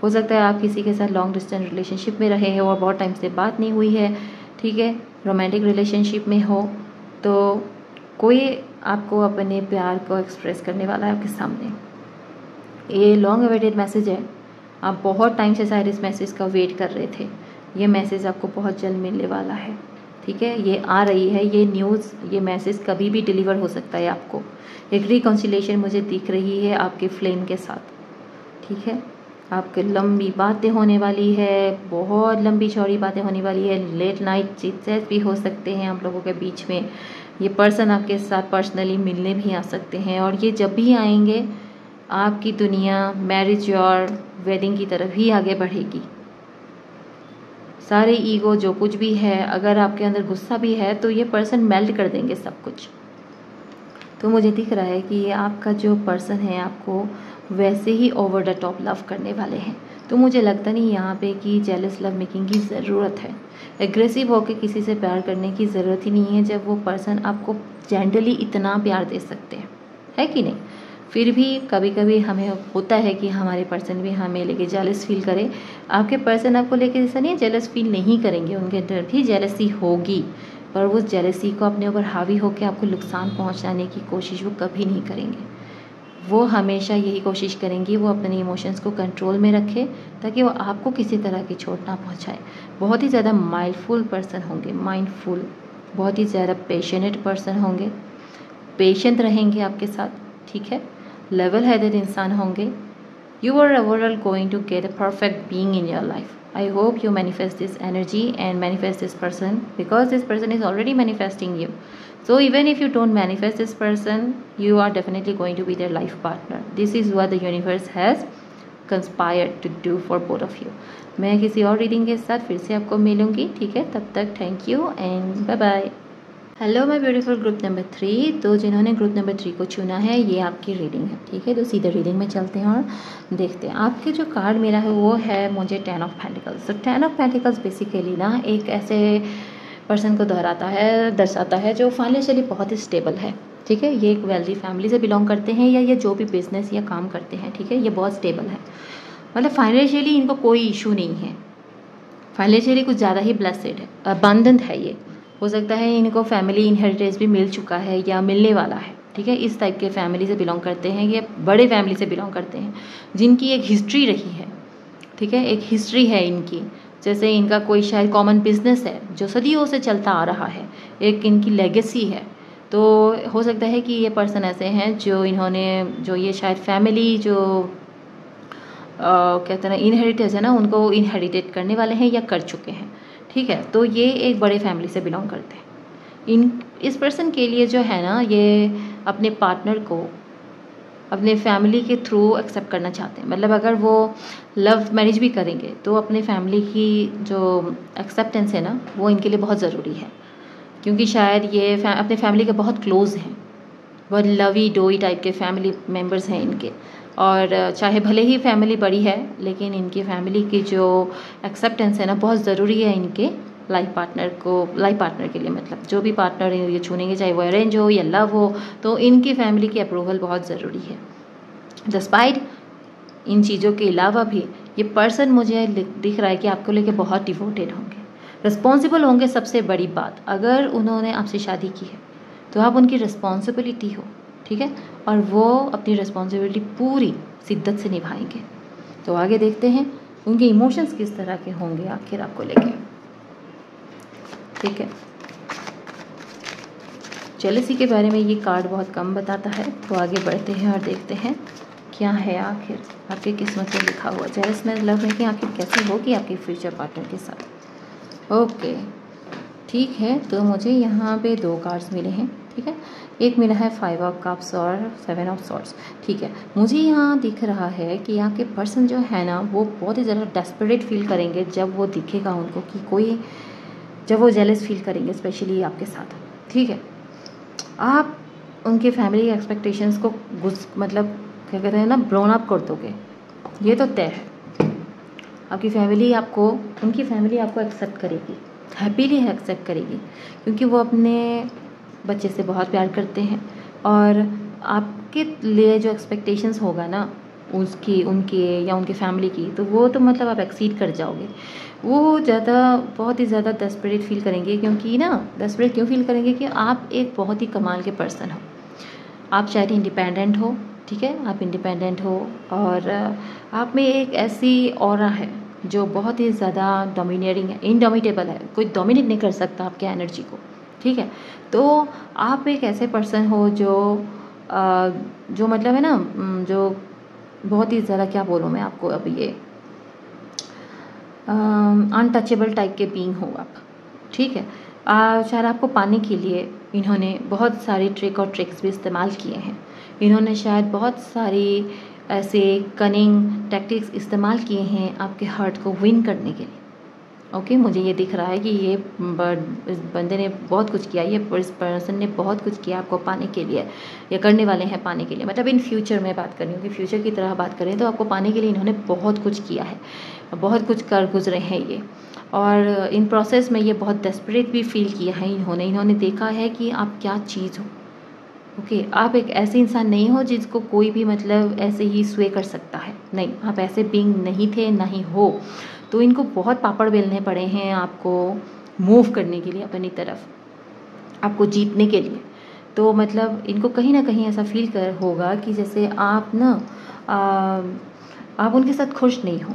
हो सकता है आप किसी के साथ लॉन्ग डिस्टेंस रिलेशनशिप में रहे हो और बहुत टाइम से बात नहीं हुई है, ठीक है। रोमांटिक रिलेशनशिप में हो तो कोई आपको अपने प्यार को एक्सप्रेस करने वाला है आपके सामने। ये लॉन्ग अवेटेड मैसेज है। आप बहुत टाइम से शायद इस मैसेज का वेट कर रहे थे। ये मैसेज आपको बहुत जल्द मिलने वाला है, ठीक है। ये आ रही है, ये न्यूज़, ये मैसेज कभी भी डिलीवर हो सकता है आपको। एक रिकॉन्सिलेशन मुझे दिख रही है आपके फ्लेम के साथ, ठीक है। आपके लंबी बातें होने वाली है, बहुत लंबी चौड़ी बातें होने वाली है। लेट नाइट चिट-चैट भी हो सकते हैं आप लोगों के बीच में। ये पर्सन आपके साथ पर्सनली मिलने भी आ सकते हैं और ये जब भी आएंगे आपकी दुनिया मैरिज और वेडिंग की तरफ ही आगे बढ़ेगी। सारे ईगो जो कुछ भी है, अगर आपके अंदर गुस्सा भी है तो ये पर्सन मेल्ट कर देंगे सब कुछ। तो मुझे दिख रहा है कि ये आपका जो पर्सन है आपको वैसे ही ओवर द टॉप लव करने वाले हैं। तो मुझे लगता नहीं यहाँ पे कि जेलस लव मेकिंग की ज़रूरत है। एग्रेसिव होकर किसी से प्यार करने की ज़रूरत ही नहीं है जब वो पर्सन आपको जेंटली इतना प्यार दे सकते हैं, है कि नहीं। फिर भी कभी कभी हमें होता है कि हमारे पर्सन भी हमें लेके जेलस फील करे। आपके पर्सन आपको लेके ऐसा नहीं है जेलस फील नहीं करेंगे, उनके अंदर भी जेलसी होगी, पर वो जेलसी को अपने ऊपर हावी होकर आपको नुकसान पहुंचाने की कोशिश वो कभी नहीं करेंगे। वो हमेशा यही कोशिश करेंगी वो अपने इमोशंस को कंट्रोल में रखे ताकि वो आपको किसी तरह की चोट ना पहुंचाए। बहुत ही ज़्यादा माइंडफुल पर्सन होंगे, माइंडफुल, बहुत ही ज़्यादा पेशेंट पर्सन होंगे, पेशेंट रहेंगे आपके साथ, ठीक है। लेवल हेडेड इंसान होंगे। You are overall going to get a perfect being in your life. I hope you manifest this energy and manifest this person because this person is already manifesting you. So even if you don't manifest this person, you are definitely going to be their life partner. This is what the universe has conspired to do for both of you. मैं किसी और reading के साथ फिर से आपको मिलूंगी, ठीक है। तब तक thank you and bye bye. Hello my beautiful group number 3। तो जिन्होंने ग्रुप नंबर 3 को चुना है ये आपकी रीडिंग है, ठीक है। तो सीधे रीडिंग में चलते हैं और देखते हैं। आपके जो कार्ड मिला है वो है मुझे 10 ऑफ पेंटिकल्स। तो 10 ऑफ पेंटिकल्स बेसिकली ना एक ऐसे पर्सन को दर्शाता है जो फाइनेंशियली बहुत ही स्टेबल है, ठीक है। ये एक वेल्दी फैमिली से बिलोंग करते हैं या ये जो भी बिजनेस या काम करते हैं, ठीक है। ये बहुत स्टेबल है, मतलब फाइनेंशियली इनको कोई इशू नहीं है। फाइनेंशियली कुछ ज़्यादा ही ब्लेस्ड है, अबंडेंट है ये। हो सकता है इनको फैमिली इनहेरिटेंस भी मिल चुका है या मिलने वाला है, ठीक है। इस टाइप के फैमिली से बिलोंग करते हैं, ये बड़े फैमिली से बिलोंग करते हैं जिनकी एक हिस्ट्री रही है, ठीक है। एक हिस्ट्री है इनकी, जैसे इनका कोई शायद कॉमन बिजनेस है जो सदियों से चलता आ रहा है, एक इनकी लेगेसी है। तो हो सकता है कि ये पर्सन ऐसे हैं जो इन्होंने जो ये शायद फैमिली जो कहते हैं ना इनहेरिटेज है ना, उनको इनहेरिटेट करने वाले हैं या कर चुके हैं। ठीक है, तो ये एक बड़े फैमिली से बिलोंग करते हैं। इस पर्सन के लिए जो है ना, ये अपने पार्टनर को अपने फैमिली के थ्रू एक्सेप्ट करना चाहते हैं। मतलब अगर वो लव मैरिज भी करेंगे तो अपने फैमिली की जो एक्सेप्टेंस है ना, वो इनके लिए बहुत ज़रूरी है, क्योंकि शायद ये अपने फैमिली के बहुत क्लोज़ हैं, बहुत लवी डोई टाइप के फैमिली मेम्बर्स हैं इनके। और चाहे भले ही फैमिली बड़ी है, लेकिन इनकी फैमिली की जो एक्सेप्टेंस है ना, बहुत ज़रूरी है इनके लाइफ पार्टनर के लिए। मतलब जो भी पार्टनर ये चुनेंगे, चाहे वो अरेंज हो या लव हो, तो इनकी फैमिली की अप्रूवल बहुत ज़रूरी है। डिस्पाइट इन चीज़ों के अलावा भी ये पर्सन मुझे दिख रहा है कि आपको लेके बहुत डिवोटेड होंगे, रिस्पॉन्सिबल होंगे। सबसे बड़ी बात, अगर उन्होंने आपसे शादी की है तो आप उनकी रिस्पॉन्सिबिलिटी हो, ठीक है, और वो अपनी रिस्पॉन्सिबिलिटी पूरी शिद्दत से निभाएंगे। तो आगे देखते हैं उनके इमोशंस किस तरह के होंगे आखिर आपको लेके। ठीक है, जेलसी के बारे में ये कार्ड बहुत कम बताता है, तो आगे बढ़ते हैं और देखते हैं क्या है आखिर आपकी किस्मत में लिखा हुआ। जेलस में लव मेकिंग आखिर कैसे होगी आपके फ्यूचर पार्टनर के साथ। ओके, ठीक है, तो मुझे यहाँ पे 2 कार्ड्स मिले हैं। ठीक है, एक मिला है 5 ऑफ कप्स और 7 ऑफ सॉर्ड्स। ठीक है, मुझे यहाँ दिख रहा है कि यहाँ के पर्सन जो है ना, वो बहुत ही ज़्यादा डेस्परेट फील करेंगे जब वो दिखेगा उनको कि कोई, जब वो जेलस फील करेंगे स्पेशली आपके साथ। ठीक है, आप उनके फैमिली एक्सपेक्टेशंस को मतलब क्या कहते हैं ना, ब्रोन अप कर दोगे, ये तो तय है। आपकी फैमिली आपको, उनकी फैमिली आपको एक्सेप्ट करेगी, हैप्पीली एक्सेप्ट करेगी, क्योंकि वो अपने बच्चे से बहुत प्यार करते हैं। और आपके लिए जो एक्सपेक्टेशंस होगा ना उसकी, उनके या उनके फैमिली की, तो वो तो मतलब आप एक्सीड कर जाओगे। वो बहुत ही ज़्यादा डेस्परेट फील करेंगे, क्योंकि ना डेस्परेट क्यों फील करेंगे कि आप एक बहुत ही कमाल के पर्सन हो। आप शायद इंडिपेंडेंट हो, ठीक है, आप इंडिपेंडेंट हो, और आप में एक ऐसी ऑरा है जो बहुत ही ज़्यादा डोमिनेटिंग है, इनडोमिटेबल है, कोई डोमिनेट नहीं कर सकता आपके एनर्जी को। ठीक है, तो आप एक ऐसे पर्सन हो जो मतलब है ना, जो बहुत ही ज़्यादा, क्या बोलूँ मैं आपको, अब ये अनटचेबल टाइप के बीइंग हो आप। ठीक है, शायद आपको पाने के लिए इन्होंने बहुत सारे ट्रिक और ट्रिक्स भी इस्तेमाल किए हैं। इन्होंने शायद बहुत सारी ऐसे कनिंग टैक्टिक्स इस्तेमाल किए हैं आपके हार्ट को विन करने के लिए। ओके, मुझे ये दिख रहा है कि इस बंदे ने बहुत कुछ किया, इस पर्सन ने बहुत कुछ किया आपको पाने के लिए, या करने वाले हैं पाने के लिए। मतलब इन फ्यूचर में बात कर रही हूँ कि फ्यूचर की तरह बात करें तो आपको पाने के लिए इन्होंने बहुत कुछ किया है, बहुत कुछ कर गुजरे हैं ये। और इन प्रोसेस में ये बहुत डेस्परेट भी फील किया है इन्होंने देखा है कि आप क्या चीज़ हो। ओके, आप एक ऐसे इंसान नहीं हो जिसको कोई भी मतलब ऐसे ही स्वे कर सकता है, नहीं, आप ऐसे बीइंग नहीं थे, नहीं हो। तो इनको बहुत पापड़ बेलने पड़े हैं आपको मूव करने के लिए अपनी तरफ, आपको जीतने के लिए। तो मतलब इनको कहीं ना कहीं ऐसा फील होगा कि जैसे आप ना आप उनके साथ खुश नहीं हो,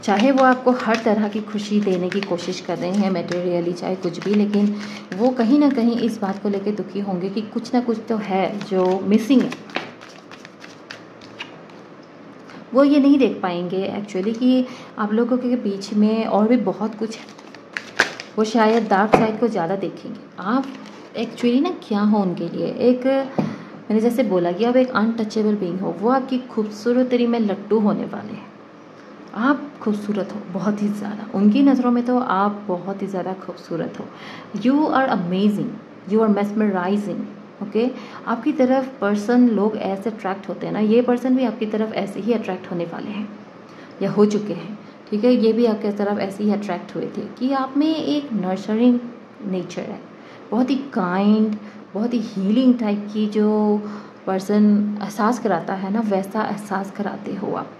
चाहे वो आपको हर तरह की खुशी देने की कोशिश कर रहे हैं, मटेरियली चाहे कुछ भी, लेकिन वो कहीं ना कहीं इस बात को लेकर दुखी होंगे कि कुछ ना कुछ तो है जो मिसिंग है। वो ये नहीं देख पाएंगे एक्चुअली कि आप लोगों के बीच में और भी बहुत कुछ है। वो शायद डार्क साइड को ज़्यादा देखेंगे। आप एक्चुअली ना क्या हो उनके लिए, एक मैंने जैसे बोला कि आप एक अनटचेबल बीइंग हो, वो आपकी खूबसूरती में लट्टू होने वाले हैं। आप खूबसूरत हो बहुत ही ज़्यादा, उनकी नज़रों में तो आप बहुत ही ज़्यादा खूबसूरत हो। You are amazing, you are mesmerising. Okay, आपकी तरफ पर्सन लोग ऐसे अट्रैक्ट होते हैं ना, ये पर्सन भी आपकी तरफ ऐसे ही अट्रैक्ट होने वाले हैं या हो चुके हैं। ठीक है, ये भी आपकी तरफ ऐसे ही अट्रैक्ट हुए थे कि आप में एक नर्चरिंग नेचर है, बहुत ही काइंड, बहुत ही हीलिंग टाइप की जो पर्सन एहसास कराता है ना, वैसा एहसास कराते हो आप।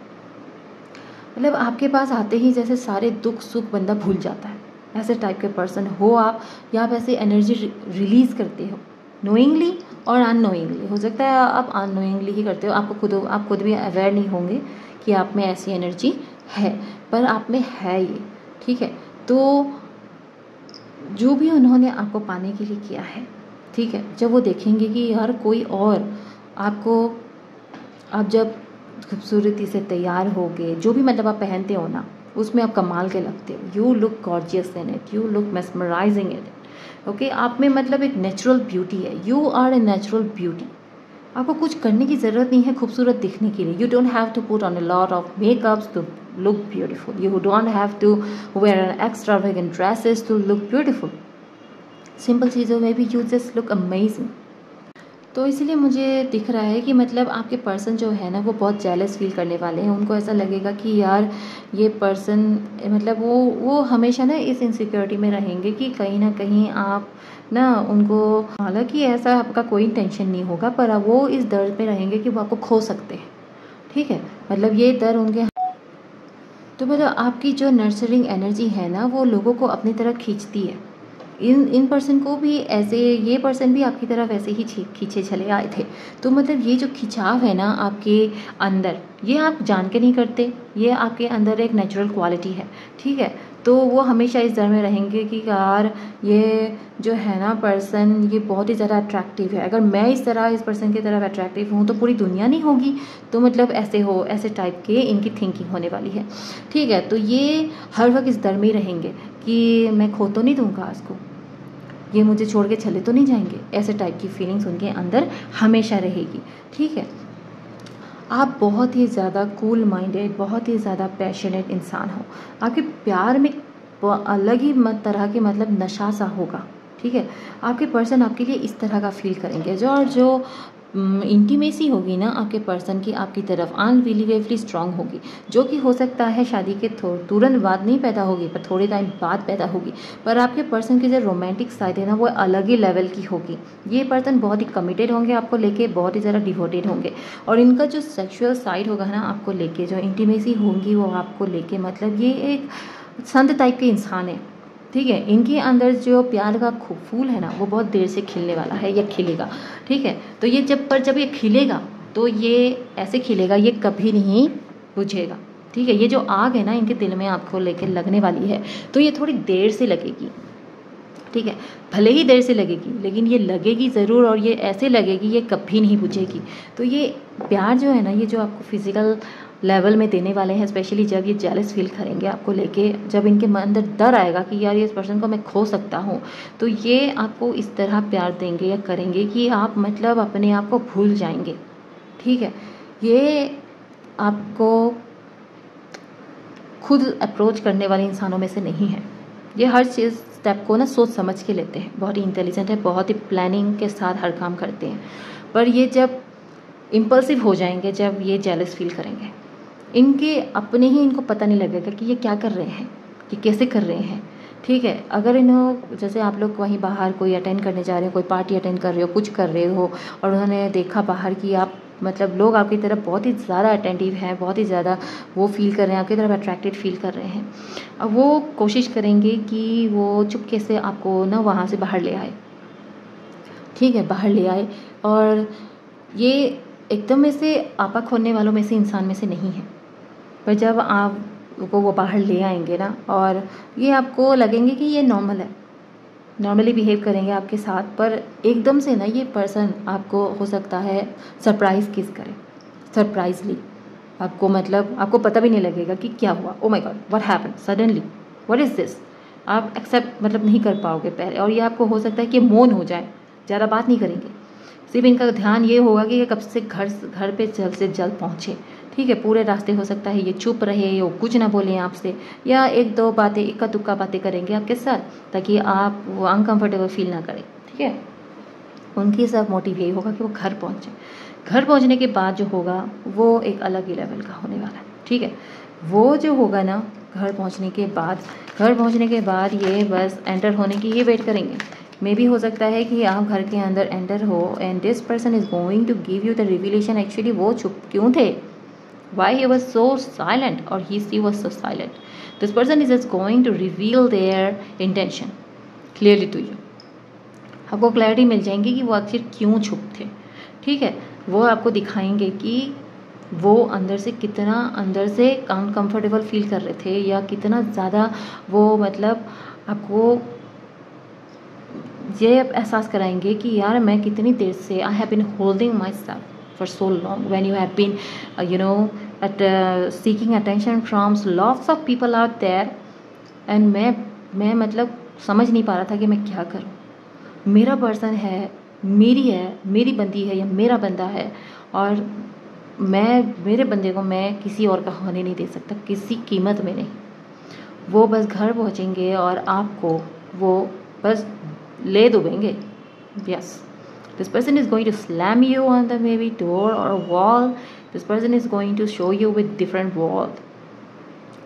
मतलब आपके पास आते ही जैसे सारे दुख सुख बंदा भूल जाता है, ऐसे टाइप के पर्सन हो आप, या आप ऐसे एनर्जी रिलीज़ करते हो नोइंगली और अननोइंगली। हो सकता है आप अननोइंगली ही करते हो, आप खुद भी अवेयर नहीं होंगे कि आप में ऐसी एनर्जी है, पर आप में है ये। ठीक है, तो जो भी उन्होंने आपको पाने के लिए किया है ठीक है, जब वो देखेंगे कि यार कोई और आपको, आप जब खूबसूरती से तैयार होगे, जो भी मतलब आप पहनते हो ना, उसमें आप कमाल के लगते हो, you look gorgeous in it, you look mesmerising in it. Okay, आप में मतलब एक नेचुरल ब्यूटी है, you are a natural beauty. आपको कुछ करने की ज़रूरत नहीं है खूबसूरत दिखने के लिए। You don't have to put on a lot of makeups to look beautiful, you don't have to wear an extravagant dresses to look beautiful. Simple चीज़ों में भी यू जस्ट लुक अमेजिंग। तो इसलिए मुझे दिख रहा है कि मतलब आपके पर्सन जो है ना, वो बहुत जेलस फील करने वाले हैं। उनको ऐसा लगेगा कि यार ये पर्सन, मतलब वो हमेशा ना इस इनसिक्योरिटी में रहेंगे कि कहीं ना कहीं आप ना उनको, हालांकि ऐसा आपका कोई इंटेंशन नहीं होगा, पर वो इस डर में रहेंगे कि वो आपको खो सकते हैं। ठीक है, मतलब ये डर उनके, तो मतलब आपकी जो नर्चरिंग एनर्जी है ना, वो लोगों को अपनी तरफ खींचती है। इन पर्सन को भी ऐसे, ये पर्सन भी आपकी तरफ ऐसे ही खींचे चले आए थे। तो मतलब ये जो खिंचाव है ना आपके अंदर, ये आप जान के नहीं करते, ये आपके अंदर एक नेचुरल क्वालिटी है। ठीक है, तो वो हमेशा इस डर में रहेंगे कि यार ये जो है ना पर्सन, ये बहुत ही ज़्यादा अट्रैक्टिव है, अगर मैं इस तरह इस पर्सन की तरफ अट्रैक्टिव हूँ तो पूरी दुनिया नहीं होगी। तो मतलब ऐसे टाइप के इनकी थिंकिंग होने वाली है। ठीक है, तो ये हर वक्त इस डर में ही रहेंगे कि मैं खो तो नहीं दूँगा इसको, ये मुझे छोड़ के चले तो नहीं जाएंगे, ऐसे टाइप की फीलिंग्स उनके अंदर हमेशा रहेगी। ठीक है, आप बहुत ही ज़्यादा कूल माइंडेड, बहुत ही ज़्यादा पैशनेट इंसान हो। आपके प्यार में अलग ही तरह के मतलब नशा सा होगा। ठीक है, आपके पर्सन आपके लिए इस तरह का फील करेंगे, जो इंटीमेसी होगी ना आपके पर्सन की आपकी तरफ, अनबिलीवेबली स्ट्रांग होगी, जो कि हो सकता है शादी के तुरंत बाद नहीं पैदा होगी, पर थोड़े टाइम बाद पैदा होगी। पर आपके पर्सन की जो रोमांटिक साइड है ना, वो अलग ही लेवल की होगी। ये पर्सन बहुत ही कमिटेड होंगे आपको लेके, बहुत ही ज़्यादा डिवोटेड होंगे। और इनका जो सेक्सुअल साइड होगा ना आपको लेके, जो इंटीमेसी होंगी वो आपको लेके, मतलब ये एक संत टाइप के इंसान है। ठीक है, इनके अंदर जो प्यार का फूल है ना, वो बहुत देर से खिलने वाला है या खिलेगा। ठीक है, तो ये जब ये खिलेगा तो ये ऐसे खिलेगा, ये कभी नहीं बुझेगा। ठीक है, ये जो आग है ना इनके दिल में आपको लेकर लगने वाली है, तो ये थोड़ी देर से लगेगी। ठीक है, भले ही देर से लगेगी, लेकिन ये लगेगी ज़रूर, और ये ऐसे लगेगी, ये कभी नहीं बुझेगी। तो ये प्यार जो है ना, ये जो आपको फिजिकल लेवल में देने वाले हैं, स्पेशली जब ये जेलस फील करेंगे आपको लेके, जब इनके अंदर डर आएगा कि यार ये इस पर्सन को मैं खो सकता हूँ, तो ये आपको इस तरह प्यार देंगे या करेंगे कि आप मतलब अपने आप को भूल जाएंगे। ठीक है, ये आपको खुद अप्रोच करने वाले इंसानों में से नहीं है। ये हर चीज़ स्टेप को ना सोच समझ के लेते हैं, बहुत ही इंटेलिजेंट है, बहुत ही प्लानिंग के साथ हर काम करते हैं। पर ये जब इम्पल्सिव हो जाएंगे, जब ये जेलस फील करेंगे, इनके अपने ही इनको पता नहीं लगेगा कि ये क्या कर रहे हैं, कि कैसे कर रहे हैं। ठीक है, अगर इन्हों, जैसे आप लोग कहीं बाहर कोई अटेंड करने जा रहे हो, कोई पार्टी अटेंड कर रहे हो, कुछ कर रहे हो, और उन्होंने देखा बाहर कि आप मतलब लोग आपकी तरफ बहुत ही ज़्यादा अटेंटिव हैं, बहुत ही ज़्यादा वो फील कर रहे हैं, आपकी तरफ अट्रैक्टेड फील कर रहे हैं, अब वो कोशिश करेंगे कि वो चुपके से आपको ना वहाँ से बाहर ले आए। ठीक है, बाहर ले आए, और ये एकदम में से आपा खोलने वालों में से इंसान में से नहीं है। पर जब आपको वो बाहर ले आएंगे ना, और ये आपको लगेंगे कि ये नॉर्मल है, नॉर्मली बिहेव करेंगे आपके साथ, पर एकदम से ना ये पर्सन आपको हो सकता है सरप्राइज़ किस करे, सरप्राइजली आपको, मतलब आपको पता भी नहीं लगेगा कि क्या हुआ, oh my God what happened suddenly, what is this, आप एक्सेप्ट मतलब नहीं कर पाओगे पहले। और ये आपको हो सकता है कि मौन हो जाए, ज़्यादा बात नहीं करेंगे, सिर्फ इनका ध्यान ये होगा कि ये कब से घर पे जल्द से जल्द पहुँचे। ठीक है, पूरे रास्ते हो सकता है ये चुप रहे, ये कुछ ना बोलें आपसे, या एक दो बातें, इक्का दुक्का बातें करेंगे आपके साथ, ताकि आप वो अनकंफर्टेबल फील ना करें। ठीक है, उनकी सब मोटिव यही होगा कि वो घर पहुँचे। घर पहुँचने के बाद जो होगा वो एक अलग ही लेवल का होने वाला है। ठीक है, वो जो होगा ना घर पहुँचने के बाद ये बस एंटर होने की ये वेट करेंगे। मे भी हो सकता है कि आप घर के अंदर एंटर हो, and this person is going to give you the revelation actually वो चुप क्यों थे, why he was so silent, or she was so silent. This person is just going to reveal their intention clearly to you. आपको clarity मिल जाएंगी कि वो आखिर क्यों चुप थे। ठीक है, वो आपको दिखाएंगे कि वो अंदर से अनकंफर्टेबल फील कर रहे थे, या कितना ज़्यादा वो मतलब आपको ये एहसास कराएंगे कि यार मैं कितनी देर से I have been holding myself for so long, when you have been at seeking attention from lots of people out there, and मैं मतलब समझ नहीं पा रहा था कि मैं क्या करूं। मेरा पर्सन है, मेरी बंदी है या मेरा बंदा है, और मेरे बंदे को मैं किसी और का होने नहीं दे सकता, किसी कीमत में नहीं। वो बस घर पहुंचेंगे और आपको वो बस ले दुबेंगे। Yes, this person is going to slam you on the maybe door or a wall. This person is going to show you with different wall,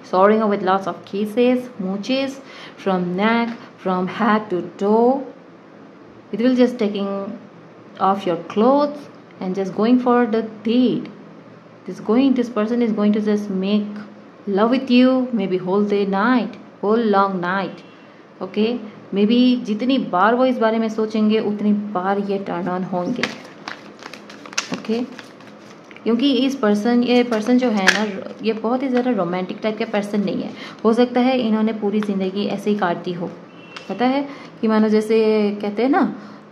soaring with lots of kisses, mooches from neck, from head to toe. It will just taking off your clothes and just going for the date. This person is going to just make love with you, maybe whole day night, whole long night. Okay, may be जितनी बार वो इस बारे में सोचेंगे उतनी बार ये turn on होंगे। Okay, क्योंकि ये पर्सन जो है ना, ये बहुत ही ज़्यादा रोमांटिक टाइप का पर्सन नहीं है। हो सकता है इन्होंने पूरी ज़िंदगी ऐसे ही काट दी हो। पता है कि मानो जैसे कहते हैं ना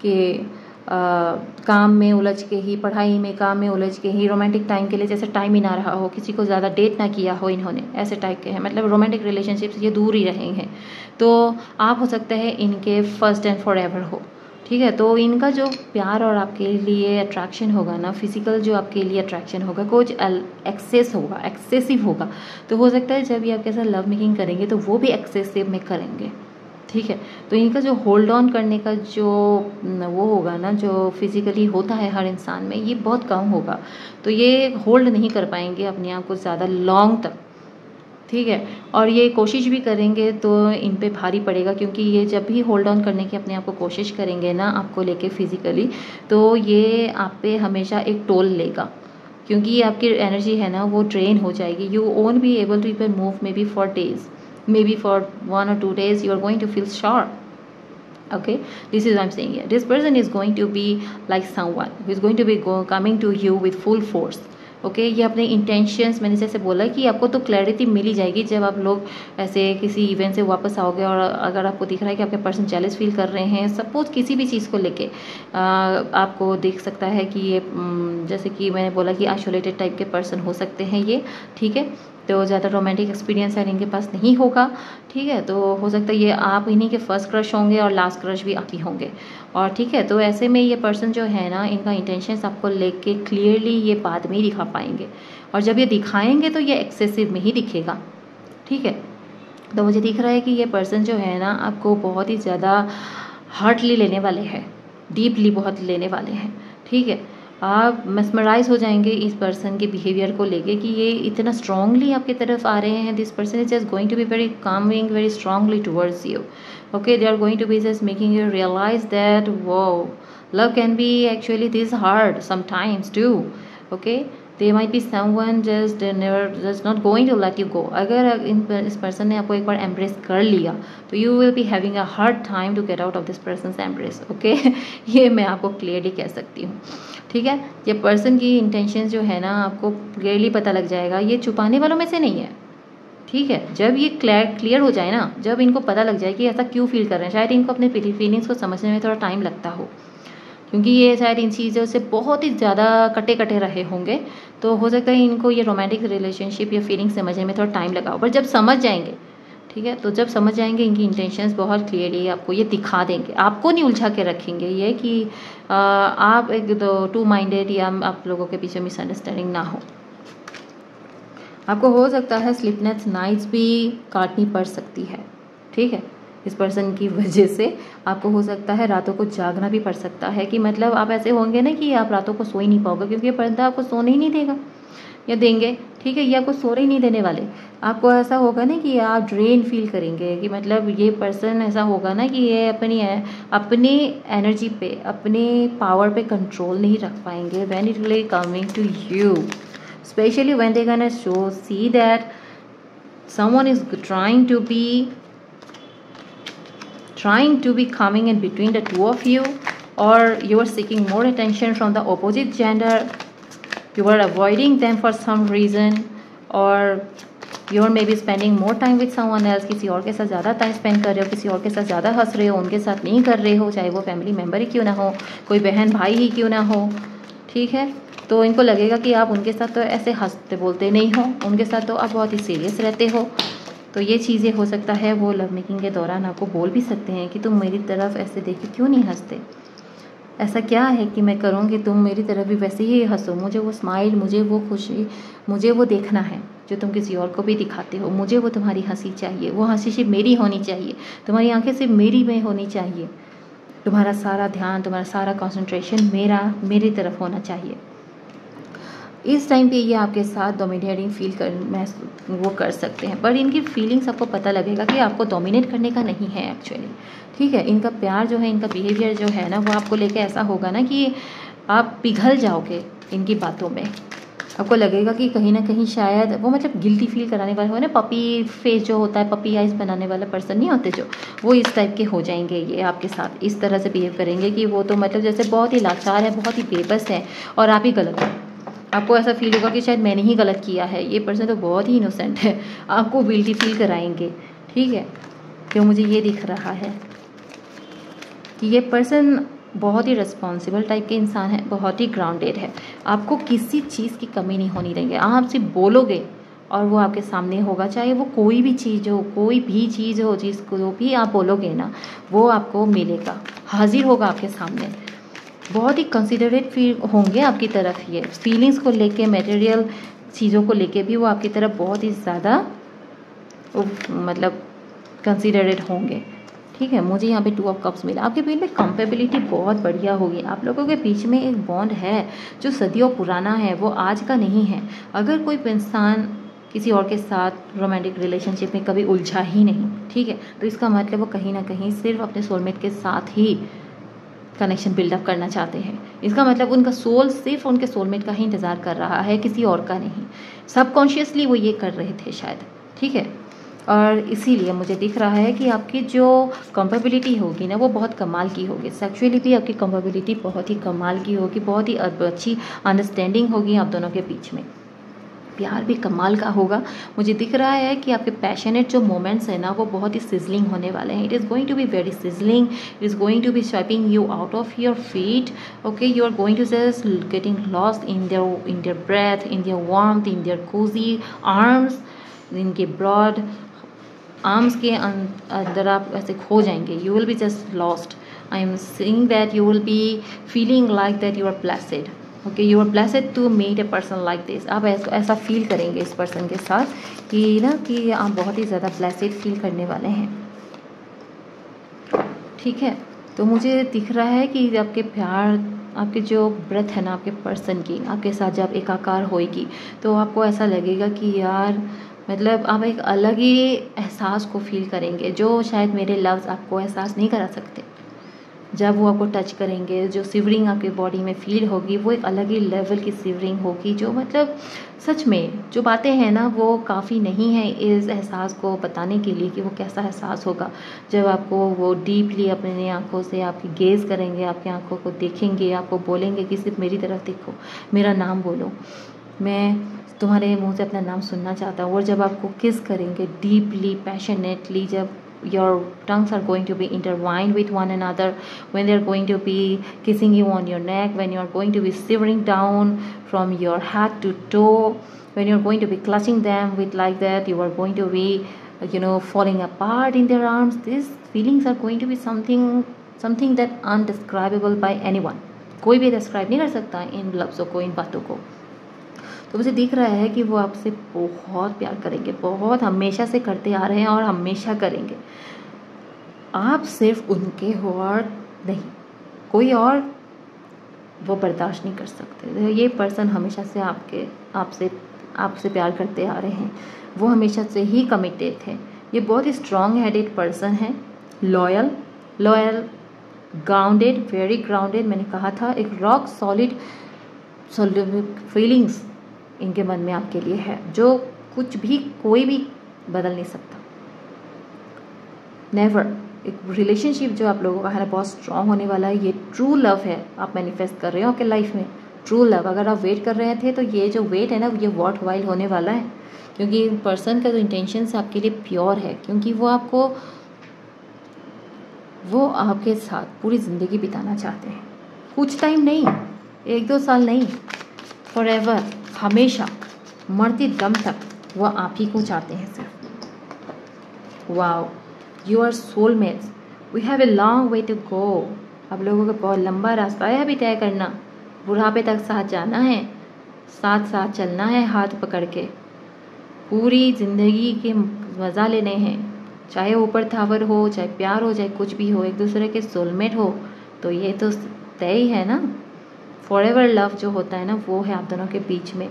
कि काम में उलझ के ही, पढ़ाई में, काम में उलझ के ही रोमांटिक टाइम के लिए जैसे टाइम ही ना रहा हो, किसी को ज़्यादा डेट ना किया हो इन्होंने, ऐसे टाइप के हैं। मतलब रोमांटिक रिलेशनशिप से ये दूर ही रहे हैं। तो आप हो सकता है इनके फर्स्ट एंड फॉर एवर हो। ठीक है, तो इनका जो प्यार और आपके लिए अट्रैक्शन होगा ना, फिजिकल जो आपके लिए अट्रैक्शन होगा, कुछ एक्सेसिव होगा। तो हो सकता है जब ये आपके साथ लव मेकिंग करेंगे तो वो भी एक्सेसिव में करेंगे। ठीक है, तो इनका जो होल्ड ऑन करने का जो वो होगा ना, जो फिजिकली होता है हर इंसान में, ये बहुत कम होगा। तो ये होल्ड नहीं कर पाएंगे अपने आप को ज़्यादा लॉन्ग तक। ठीक है, और ये कोशिश भी करेंगे तो इन पे भारी पड़ेगा, क्योंकि ये जब भी होल्ड ऑन करने की अपने आप को कोशिश करेंगे ना, आपको लेके फिजिकली, तो ये आप पे हमेशा एक टोल लेगा, क्योंकि ये आपकी एनर्जी है ना, वो ड्रेन हो जाएगी। You won't be able to even move maybe for days, maybe for 1 or 2 days you are going to feel sure. Okay, this is what I'm saying here. This person is going to be like someone who is going to be coming to you with full force. Okay, ये अपने intentions, मैंने जैसे बोला कि आपको तो clarity मिल ही जाएगी जब आप लोग ऐसे किसी इवेंट से वापस आओगे, और अगर आपको दिख रहा है कि आपके पर्सन जेलस फील कर रहे हैं, सपोज किसी भी चीज़ को लेके, आपको देख सकता है कि ये जैसे कि मैंने बोला कि आइसोलेटेड टाइप के पर्सन हो सकते हैं ये। ठीक है, तो ज़्यादा रोमांटिक एक्सपीरियंस है इनके पास नहीं होगा। ठीक है, तो हो सकता है ये आप इन्हीं के फर्स्ट क्रश होंगे और लास्ट क्रश भी आप ही होंगे। और ठीक है, तो ऐसे में ये पर्सन जो है ना, इनका इंटेंशंस आपको लेके क्लियरली ये बाद में ही दिखा पाएंगे, और जब ये दिखाएंगे तो ये एक्सेसिव में ही दिखेगा। ठीक है, तो मुझे दिख रहा है कि ये पर्सन जो है ना, आपको बहुत ही ज़्यादा हार्टली लेने वाले हैं, डीपली बहुत लेने वाले हैं। ठीक है, आप mesmerize हो जाएंगे इस पर्सन के बिहेवियर को लेके कि ये इतना स्ट्रांगली आपकी तरफ आ रहे हैं। This person is just going to be very coming very strongly towards you. Okay, they are going to be just making you realize that वो love can be actually this hard sometimes too. Okay, they might be someone just not going to let you go. अगर इस person ने आपको एक बार embrace कर लिया तो you will be having a hard time to get out of this person's embrace. Okay, ये मैं आपको क्लियरली कह सकती हूँ। ठीक है, ये पर्सन की इंटेंशन जो है ना, आपको क्लियरली पता लग जाएगा, ये छुपाने वालों में से नहीं है। ठीक है, जब ये क्लियर हो जाए ना, जब इनको पता लग जाए कि ऐसा क्यों फील कर रहे हैं, शायद इनको अपने फीलिंग्स को समझने में थोड़ा टाइम लगता हो, क्योंकि ये शायद इन चीज़ों से बहुत ही ज़्यादा कटे रहे होंगे। तो हो सकता है इनको ये रोमांटिक रिलेशनशिप या फीलिंग समझने में थोड़ा टाइम लगा हो, पर जब समझ जाएंगे, ठीक है, तो जब समझ जाएंगे इनकी इंटेंशंस बहुत क्लियरली आपको ये दिखा देंगे। आपको नहीं उलझा के रखेंगे ये कि आप एक तो टू माइंडेड या आप लोगों के पीछे मिसअंडरस्टैंडिंग ना हो। आपको हो सकता है स्लीपलेस नाइट्स भी काटनी पड़ सकती है। ठीक है, इस पर्सन की वजह से आपको हो सकता है रातों को जागना भी पड़ सकता है, कि मतलब आप ऐसे होंगे ना कि आप रातों को सो ही नहीं पाओगे, क्योंकि ये पर्दा आपको सोने ही नहीं देगा या देंगे। ठीक है, ये आपको सोने ही नहीं देने वाले। आपको ऐसा होगा ना कि आप ड्रेन फील करेंगे, कि मतलब ये पर्सन ऐसा होगा ना कि ये अपनी एनर्जी पे, अपने पावर पे कंट्रोल नहीं रख पाएंगे when it will coming to you, specially when they gonna see that someone is trying to be coming in between the two of you, or you are seeking more attention from the opposite gender, you are avoiding them for some reason, or you are maybe spending more time with someone else, किसी और के साथ ज़्यादा time spend कर रहे हो, किसी और के साथ ज़्यादा हंस रहे हो, उनके साथ नहीं कर रहे हो, चाहे वो फैमिली मेम्बर ही क्यों ना हो, कोई बहन भाई ही क्यों ना हो, ठीक है। तो इनको लगेगा कि आप उनके साथ तो ऐसे हंसते बोलते नहीं हो, उनके साथ तो आप बहुत ही सीरियस रहते हो। तो ये चीज़ें हो सकता है वो लव मेकिंग के दौरान आपको बोल भी सकते हैं कि तुम मेरी तरफ ऐसे देख के क्यों नहीं हंसते, ऐसा क्या है कि मैं करूँगी तुम मेरी तरफ भी वैसे ही हंसो, मुझे वो स्माइल, मुझे वो खुशी, मुझे वो देखना है जो तुम किसी और को भी दिखाते हो, मुझे वो तुम्हारी हंसी चाहिए, वो हंसी सिर्फ मेरी होनी चाहिए, तुम्हारी आंखें सिर्फ मेरी में होनी चाहिए, तुम्हारा सारा ध्यान, तुम्हारा सारा कंसंट्रेशन मेरी तरफ होना चाहिए। इस टाइम पे ये आपके साथ डोमिनेटिंग फील वो कर सकते हैं, पर इनकी फीलिंग्स आपको पता लगेगा कि आपको डोमिनेट करने का नहीं है एक्चुअली, ठीक है। इनका प्यार जो है, इनका बिहेवियर जो है ना, वो आपको लेके ऐसा होगा ना कि आप पिघल जाओगे इनकी बातों में। आपको लगेगा कि कहीं ना कहीं शायद वो मतलब गिल्टी फील कराने वाला हो ना, पपी फेस जो होता है, पपी आइज बनाने वाला पर्सन नहीं होते जो, वो इस टाइप के हो जाएंगे। ये आपके साथ इस तरह से बिहेव करेंगे कि वो तो मतलब जैसे बहुत ही लाचार है, बहुत ही बेबस है और आप ही गलत हो। आपको ऐसा फील होगा कि शायद मैंने ही गलत किया है, ये पर्सन तो बहुत ही इनोसेंट है, आपको गिल्टी फील कराएंगे, ठीक है। तो मुझे ये दिख रहा है कि ये पर्सन बहुत ही रिस्पॉन्सिबल टाइप के इंसान है, बहुत ही ग्राउंडेड है, आपको किसी चीज़ की कमी नहीं होनी देंगे। आप सिर्फ बोलोगे और वो आपके सामने होगा, चाहे वो कोई भी चीज़ हो, कोई भी चीज़ हो, जिसको भी आप बोलोगे ना वो आपको मिलेगा, हाजिर होगा आपके सामने। बहुत ही कंसिडरेट फील होंगे आपकी तरफ, ये फीलिंग्स को लेके, मटेरियल चीज़ों को लेके भी वो आपकी तरफ बहुत ही ज़्यादा मतलब कंसिडरेट होंगे, ठीक है। मुझे यहाँ पे 2 ऑफ कप्स मिला, आपके बीच में कंपेबिलिटी बहुत बढ़िया होगी, आप लोगों के बीच में एक बॉन्ड है जो सदियों पुराना है, वो आज का नहीं है। अगर कोई इंसान किसी और के साथ रोमांटिक रिलेशनशिप में कभी उलझा ही नहीं, ठीक है, तो इसका मतलब वो कहीं ना कहीं सिर्फ अपने सोलमेट के साथ ही कनेक्शन बिल्डअप करना चाहते हैं। इसका मतलब उनका सोल सिर्फ उनके सोलमेट का ही इंतज़ार कर रहा है, किसी और का नहीं। सबकॉन्शियसली वो ये कर रहे थे शायद, ठीक है। और इसीलिए मुझे दिख रहा है कि आपकी जो कंपेबिलिटी होगी ना वो बहुत कमाल की होगी, सेक्सुअली भी आपकी कंपेबिलिटी बहुत ही कमाल की होगी, बहुत ही अच्छी अंडरस्टैंडिंग होगी आप दोनों के बीच में, प्यार भी कमाल का होगा। मुझे दिख रहा है कि आपके पैशनेट जो मोमेंट्स हैं ना वो बहुत ही सिजलिंग होने वाले हैं, it is going to be very sizzling, it is going to be swiping you out of your feet, okay, you are going to just getting lost in their breath, in their warmth, in their cosy arms, इनके broad arms के अंदर आप ऐसे खो जाएंगे, you will be just lost. I am seeing that you will be feeling like that you are blessed, okay, you are blessed to meet a person like this. आप ऐसा feel करेंगे इस पर्सन के साथ कि ना कि आप बहुत ही ज़्यादा ब्लेस्ड फील करने वाले हैं, ठीक है। तो मुझे दिख रहा है कि आपके प्यार, आपके जो ब्रेथ है ना आपके पर्सन की, आपके साथ जब एकाकार होएगी तो आपको ऐसा लगेगा कि यार मतलब आप एक अलग ही एहसास को फील करेंगे जो शायद मेरे लफ्ज़ आपको एहसास नहीं करा सकते। जब वो आपको टच करेंगे, जो सिवरिंग आपके बॉडी में फील होगी वो एक अलग ही लेवल की सिवरिंग होगी, जो मतलब सच में जो बातें हैं ना वो काफ़ी नहीं है इस एहसास को बताने के लिए कि वो कैसा एहसास होगा जब आपको वो डीपली अपनी आंखों से आपकी गेज़ करेंगे, आपकी आंखों को देखेंगे, आपको बोलेंगे कि सिर्फ मेरी तरफ देखो, मेरा नाम बोलो, मैं तुम्हारे मुंह से अपना नाम सुनना चाहता हूँ। और जब आपको किस करेंगे डीपली, पैशनेटली, जब your tongues are going to be intertwined with one another, when they're going to be kissing you on your neck, when you're going to be shivering down from your head to toe, when you're going to be clutching them with like that, you are going to be falling apart in their arms. These feelings are going to be something that undescribable by anyone. कोई भी describe नहीं कर सकता इन लफ्ज़ों को, इन बातों को। तो मुझे दिख रहा है कि वो आपसे बहुत प्यार करेंगे, बहुत, हमेशा से करते आ रहे हैं और हमेशा करेंगे। आप सिर्फ उनके हो और नहीं, कोई और वो बर्दाश्त नहीं कर सकते। ये पर्सन हमेशा से आपसे प्यार करते आ रहे हैं, वो हमेशा से ही कमिटेड थे। ये बहुत ही स्ट्रॉन्ग हेडेड पर्सन है, लॉयल, ग्राउंडेड, वेरी ग्राउंडेड। मैंने कहा था एक रॉक सॉलिड फीलिंग्स इनके मन में आपके लिए है, जो कुछ भी कोई भी बदल नहीं सकता। नेवर। एक रिलेशनशिप जो आप लोगों का है ना बहुत स्ट्रांग होने वाला है, ये ट्रू लव है, आप मैनिफेस्ट कर रहे हो आपके लाइफ में, ट्रू लव। अगर आप वेट कर रहे थे तो ये जो वेट है ना, ये वॉट वाइल होने वाला है, क्योंकि पर्सन का जो इंटेंशन आपके लिए प्योर है, क्योंकि वो आपके साथ पूरी ज़िंदगी बिताना चाहते हैं। कुछ टाइम नहीं, 1-2 साल नहीं, फॉरएवर, हमेशा, मरते दम तक वो आप ही को चाहते हैं सिर्फ। Wow, you are soulmates, we have a long way to go. आप लोगों को बहुत लंबा रास्ता है अभी तय करना, बुढ़ापे तक साथ जाना है, साथ साथ चलना है, हाथ पकड़ के पूरी ज़िंदगी के मज़ा लेने हैं। चाहे ऊपर थावर हो, चाहे प्यार हो, चाहे कुछ भी हो, एक दूसरे के सोलमेट हो, तो ये तो तय ही है ना। फॉरएवर लव जो होता है ना, वो है आप दोनों के बीच में।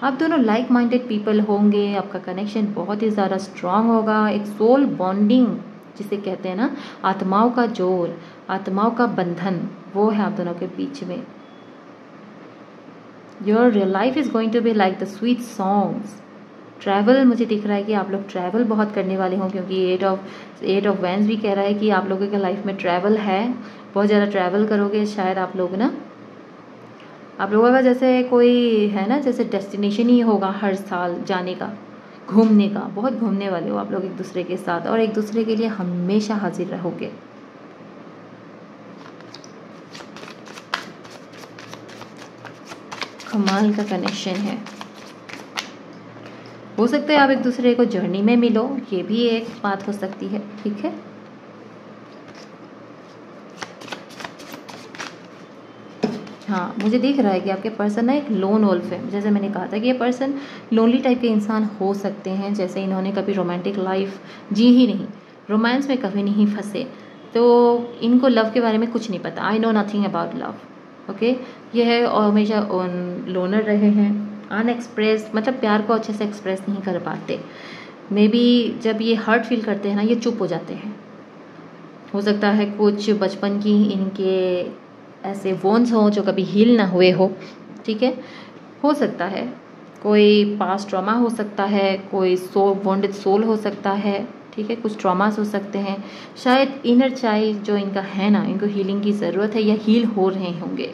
आप दोनों लाइक माइंडेड पीपल होंगे, आपका कनेक्शन बहुत ही ज़्यादा स्ट्रांग होगा। एक सोल बॉन्डिंग जिसे कहते हैं ना, आत्माओं का जोड़, आत्माओं का बंधन, वो है आप दोनों के बीच में। Your life is going to be like the sweet songs. Travel, मुझे दिख रहा है कि आप लोग ट्रैवल बहुत करने वाले हों, क्योंकि एट ऑफ वैंस भी कह रहा है कि आप लोगों के लाइफ में ट्रैवल है, बहुत ज़्यादा ट्रैवल करोगे शायद आप लोग ना। आप लोगों का जैसे कोई है ना, जैसे डेस्टिनेशन ही होगा हर साल जाने का, घूमने का। बहुत घूमने वाले हो आप लोग एक दूसरे के साथ, और एक दूसरे के लिए हमेशा हाजिर रहोगे। कमाल का कनेक्शन है। हो सकता है आप एक दूसरे को जर्नी में मिलो, ये भी एक बात हो सकती है, ठीक है। हाँ, मुझे दिख रहा है कि आपके पर्सन ना एक लोन वोल्फ है। जैसे मैंने कहा था कि ये पर्सन लोनली टाइप के इंसान हो सकते हैं, जैसे इन्होंने कभी रोमांटिक लाइफ जी ही नहीं, रोमांस में कभी नहीं फंसे, तो इनको लव के बारे में कुछ नहीं पता। I know nothing about love, okay. ये है और हमेशा लोनर रहे हैं, अनएक्सप्रेस, मतलब प्यार को अच्छे से एक्सप्रेस नहीं कर पाते। मे बी जब ये हर्ट फील करते हैं ना, ये चुप हो जाते हैं। हो सकता है कुछ बचपन की इनके ऐसे वोन्स हो जो कभी हील ना हुए हो, ठीक है। हो सकता है कोई पास्ट ट्रॉमा हो सकता है, कोई वॉन्डेड सोल हो सकता है, ठीक है। कुछ ट्रॉमास हो सकते हैं, शायद इनर चाइल्ड जो इनका है ना, इनको हीलिंग की ज़रूरत है या हील हो रहे होंगे।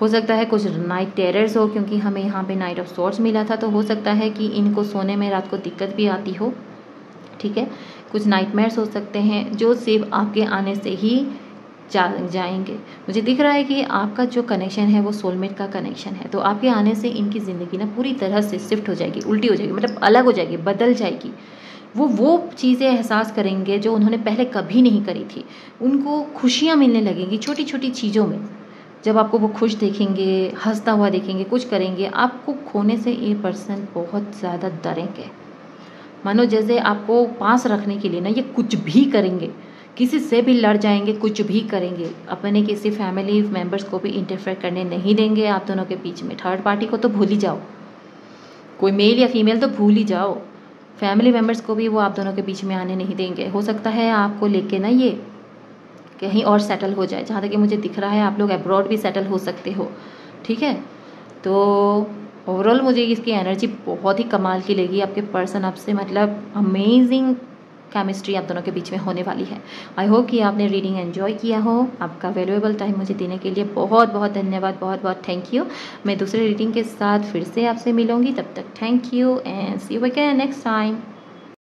हो सकता है कुछ नाइट टेरर्स हो, क्योंकि हमें यहाँ पे नाइट ऑफ सॉर्ड्स मिला था, तो हो सकता है कि इनको सोने में रात को दिक्कत भी आती हो, ठीक है। कुछ नाइटमेयर्स हो सकते हैं जो सिर्फ आपके आने से ही जाएंगे। मुझे दिख रहा है कि आपका जो कनेक्शन है वो सोलमेट का कनेक्शन है, तो आपके आने से इनकी ज़िंदगी ना पूरी तरह से शिफ्ट हो जाएगी, उल्टी हो जाएगी, मतलब अलग हो जाएगी, बदल जाएगी। वो चीज़ें एहसास करेंगे जो उन्होंने पहले कभी नहीं करी थी। उनको खुशियाँ मिलने लगेंगी छोटी छोटी चीज़ों में। जब आपको वो खुश देखेंगे, हंसता हुआ देखेंगे, कुछ करेंगे, आपको खोने से ये पर्सन बहुत ज़्यादा डरेंगे। मानो जैसे आपको पास रखने के लिए ना ये कुछ भी करेंगे, किसी से भी लड़ जाएंगे, कुछ भी करेंगे, अपने किसी फैमिली मेम्बर्स को भी इंटरफेयर करने नहीं देंगे आप दोनों के बीच में। थर्ड पार्टी को तो भूल ही जाओ, कोई मेल या फीमेल तो भूल ही जाओ, फैमिली मेम्बर्स को भी वो आप दोनों के बीच में आने नहीं देंगे। हो सकता है आपको लेके ना ये कहीं और सेटल हो जाए, जहाँ तक कि मुझे दिख रहा है आप लोग अब्रॉड भी सेटल हो सकते हो, ठीक है। तो ओवरऑल मुझे इसकी एनर्जी बहुत ही कमाल की लगी। आपके पर्सन आपसे मतलब अमेजिंग केमिस्ट्री आप दोनों के बीच में होने वाली है। आई होप कि आपने रीडिंग एंजॉय किया हो। आपका वैल्यूएबल टाइम मुझे देने के लिए बहुत बहुत धन्यवाद, बहुत बहुत थैंक यू। मैं दूसरे रीडिंग के साथ फिर से आपसे मिलूंगी, तब तक thank you and see you again next time.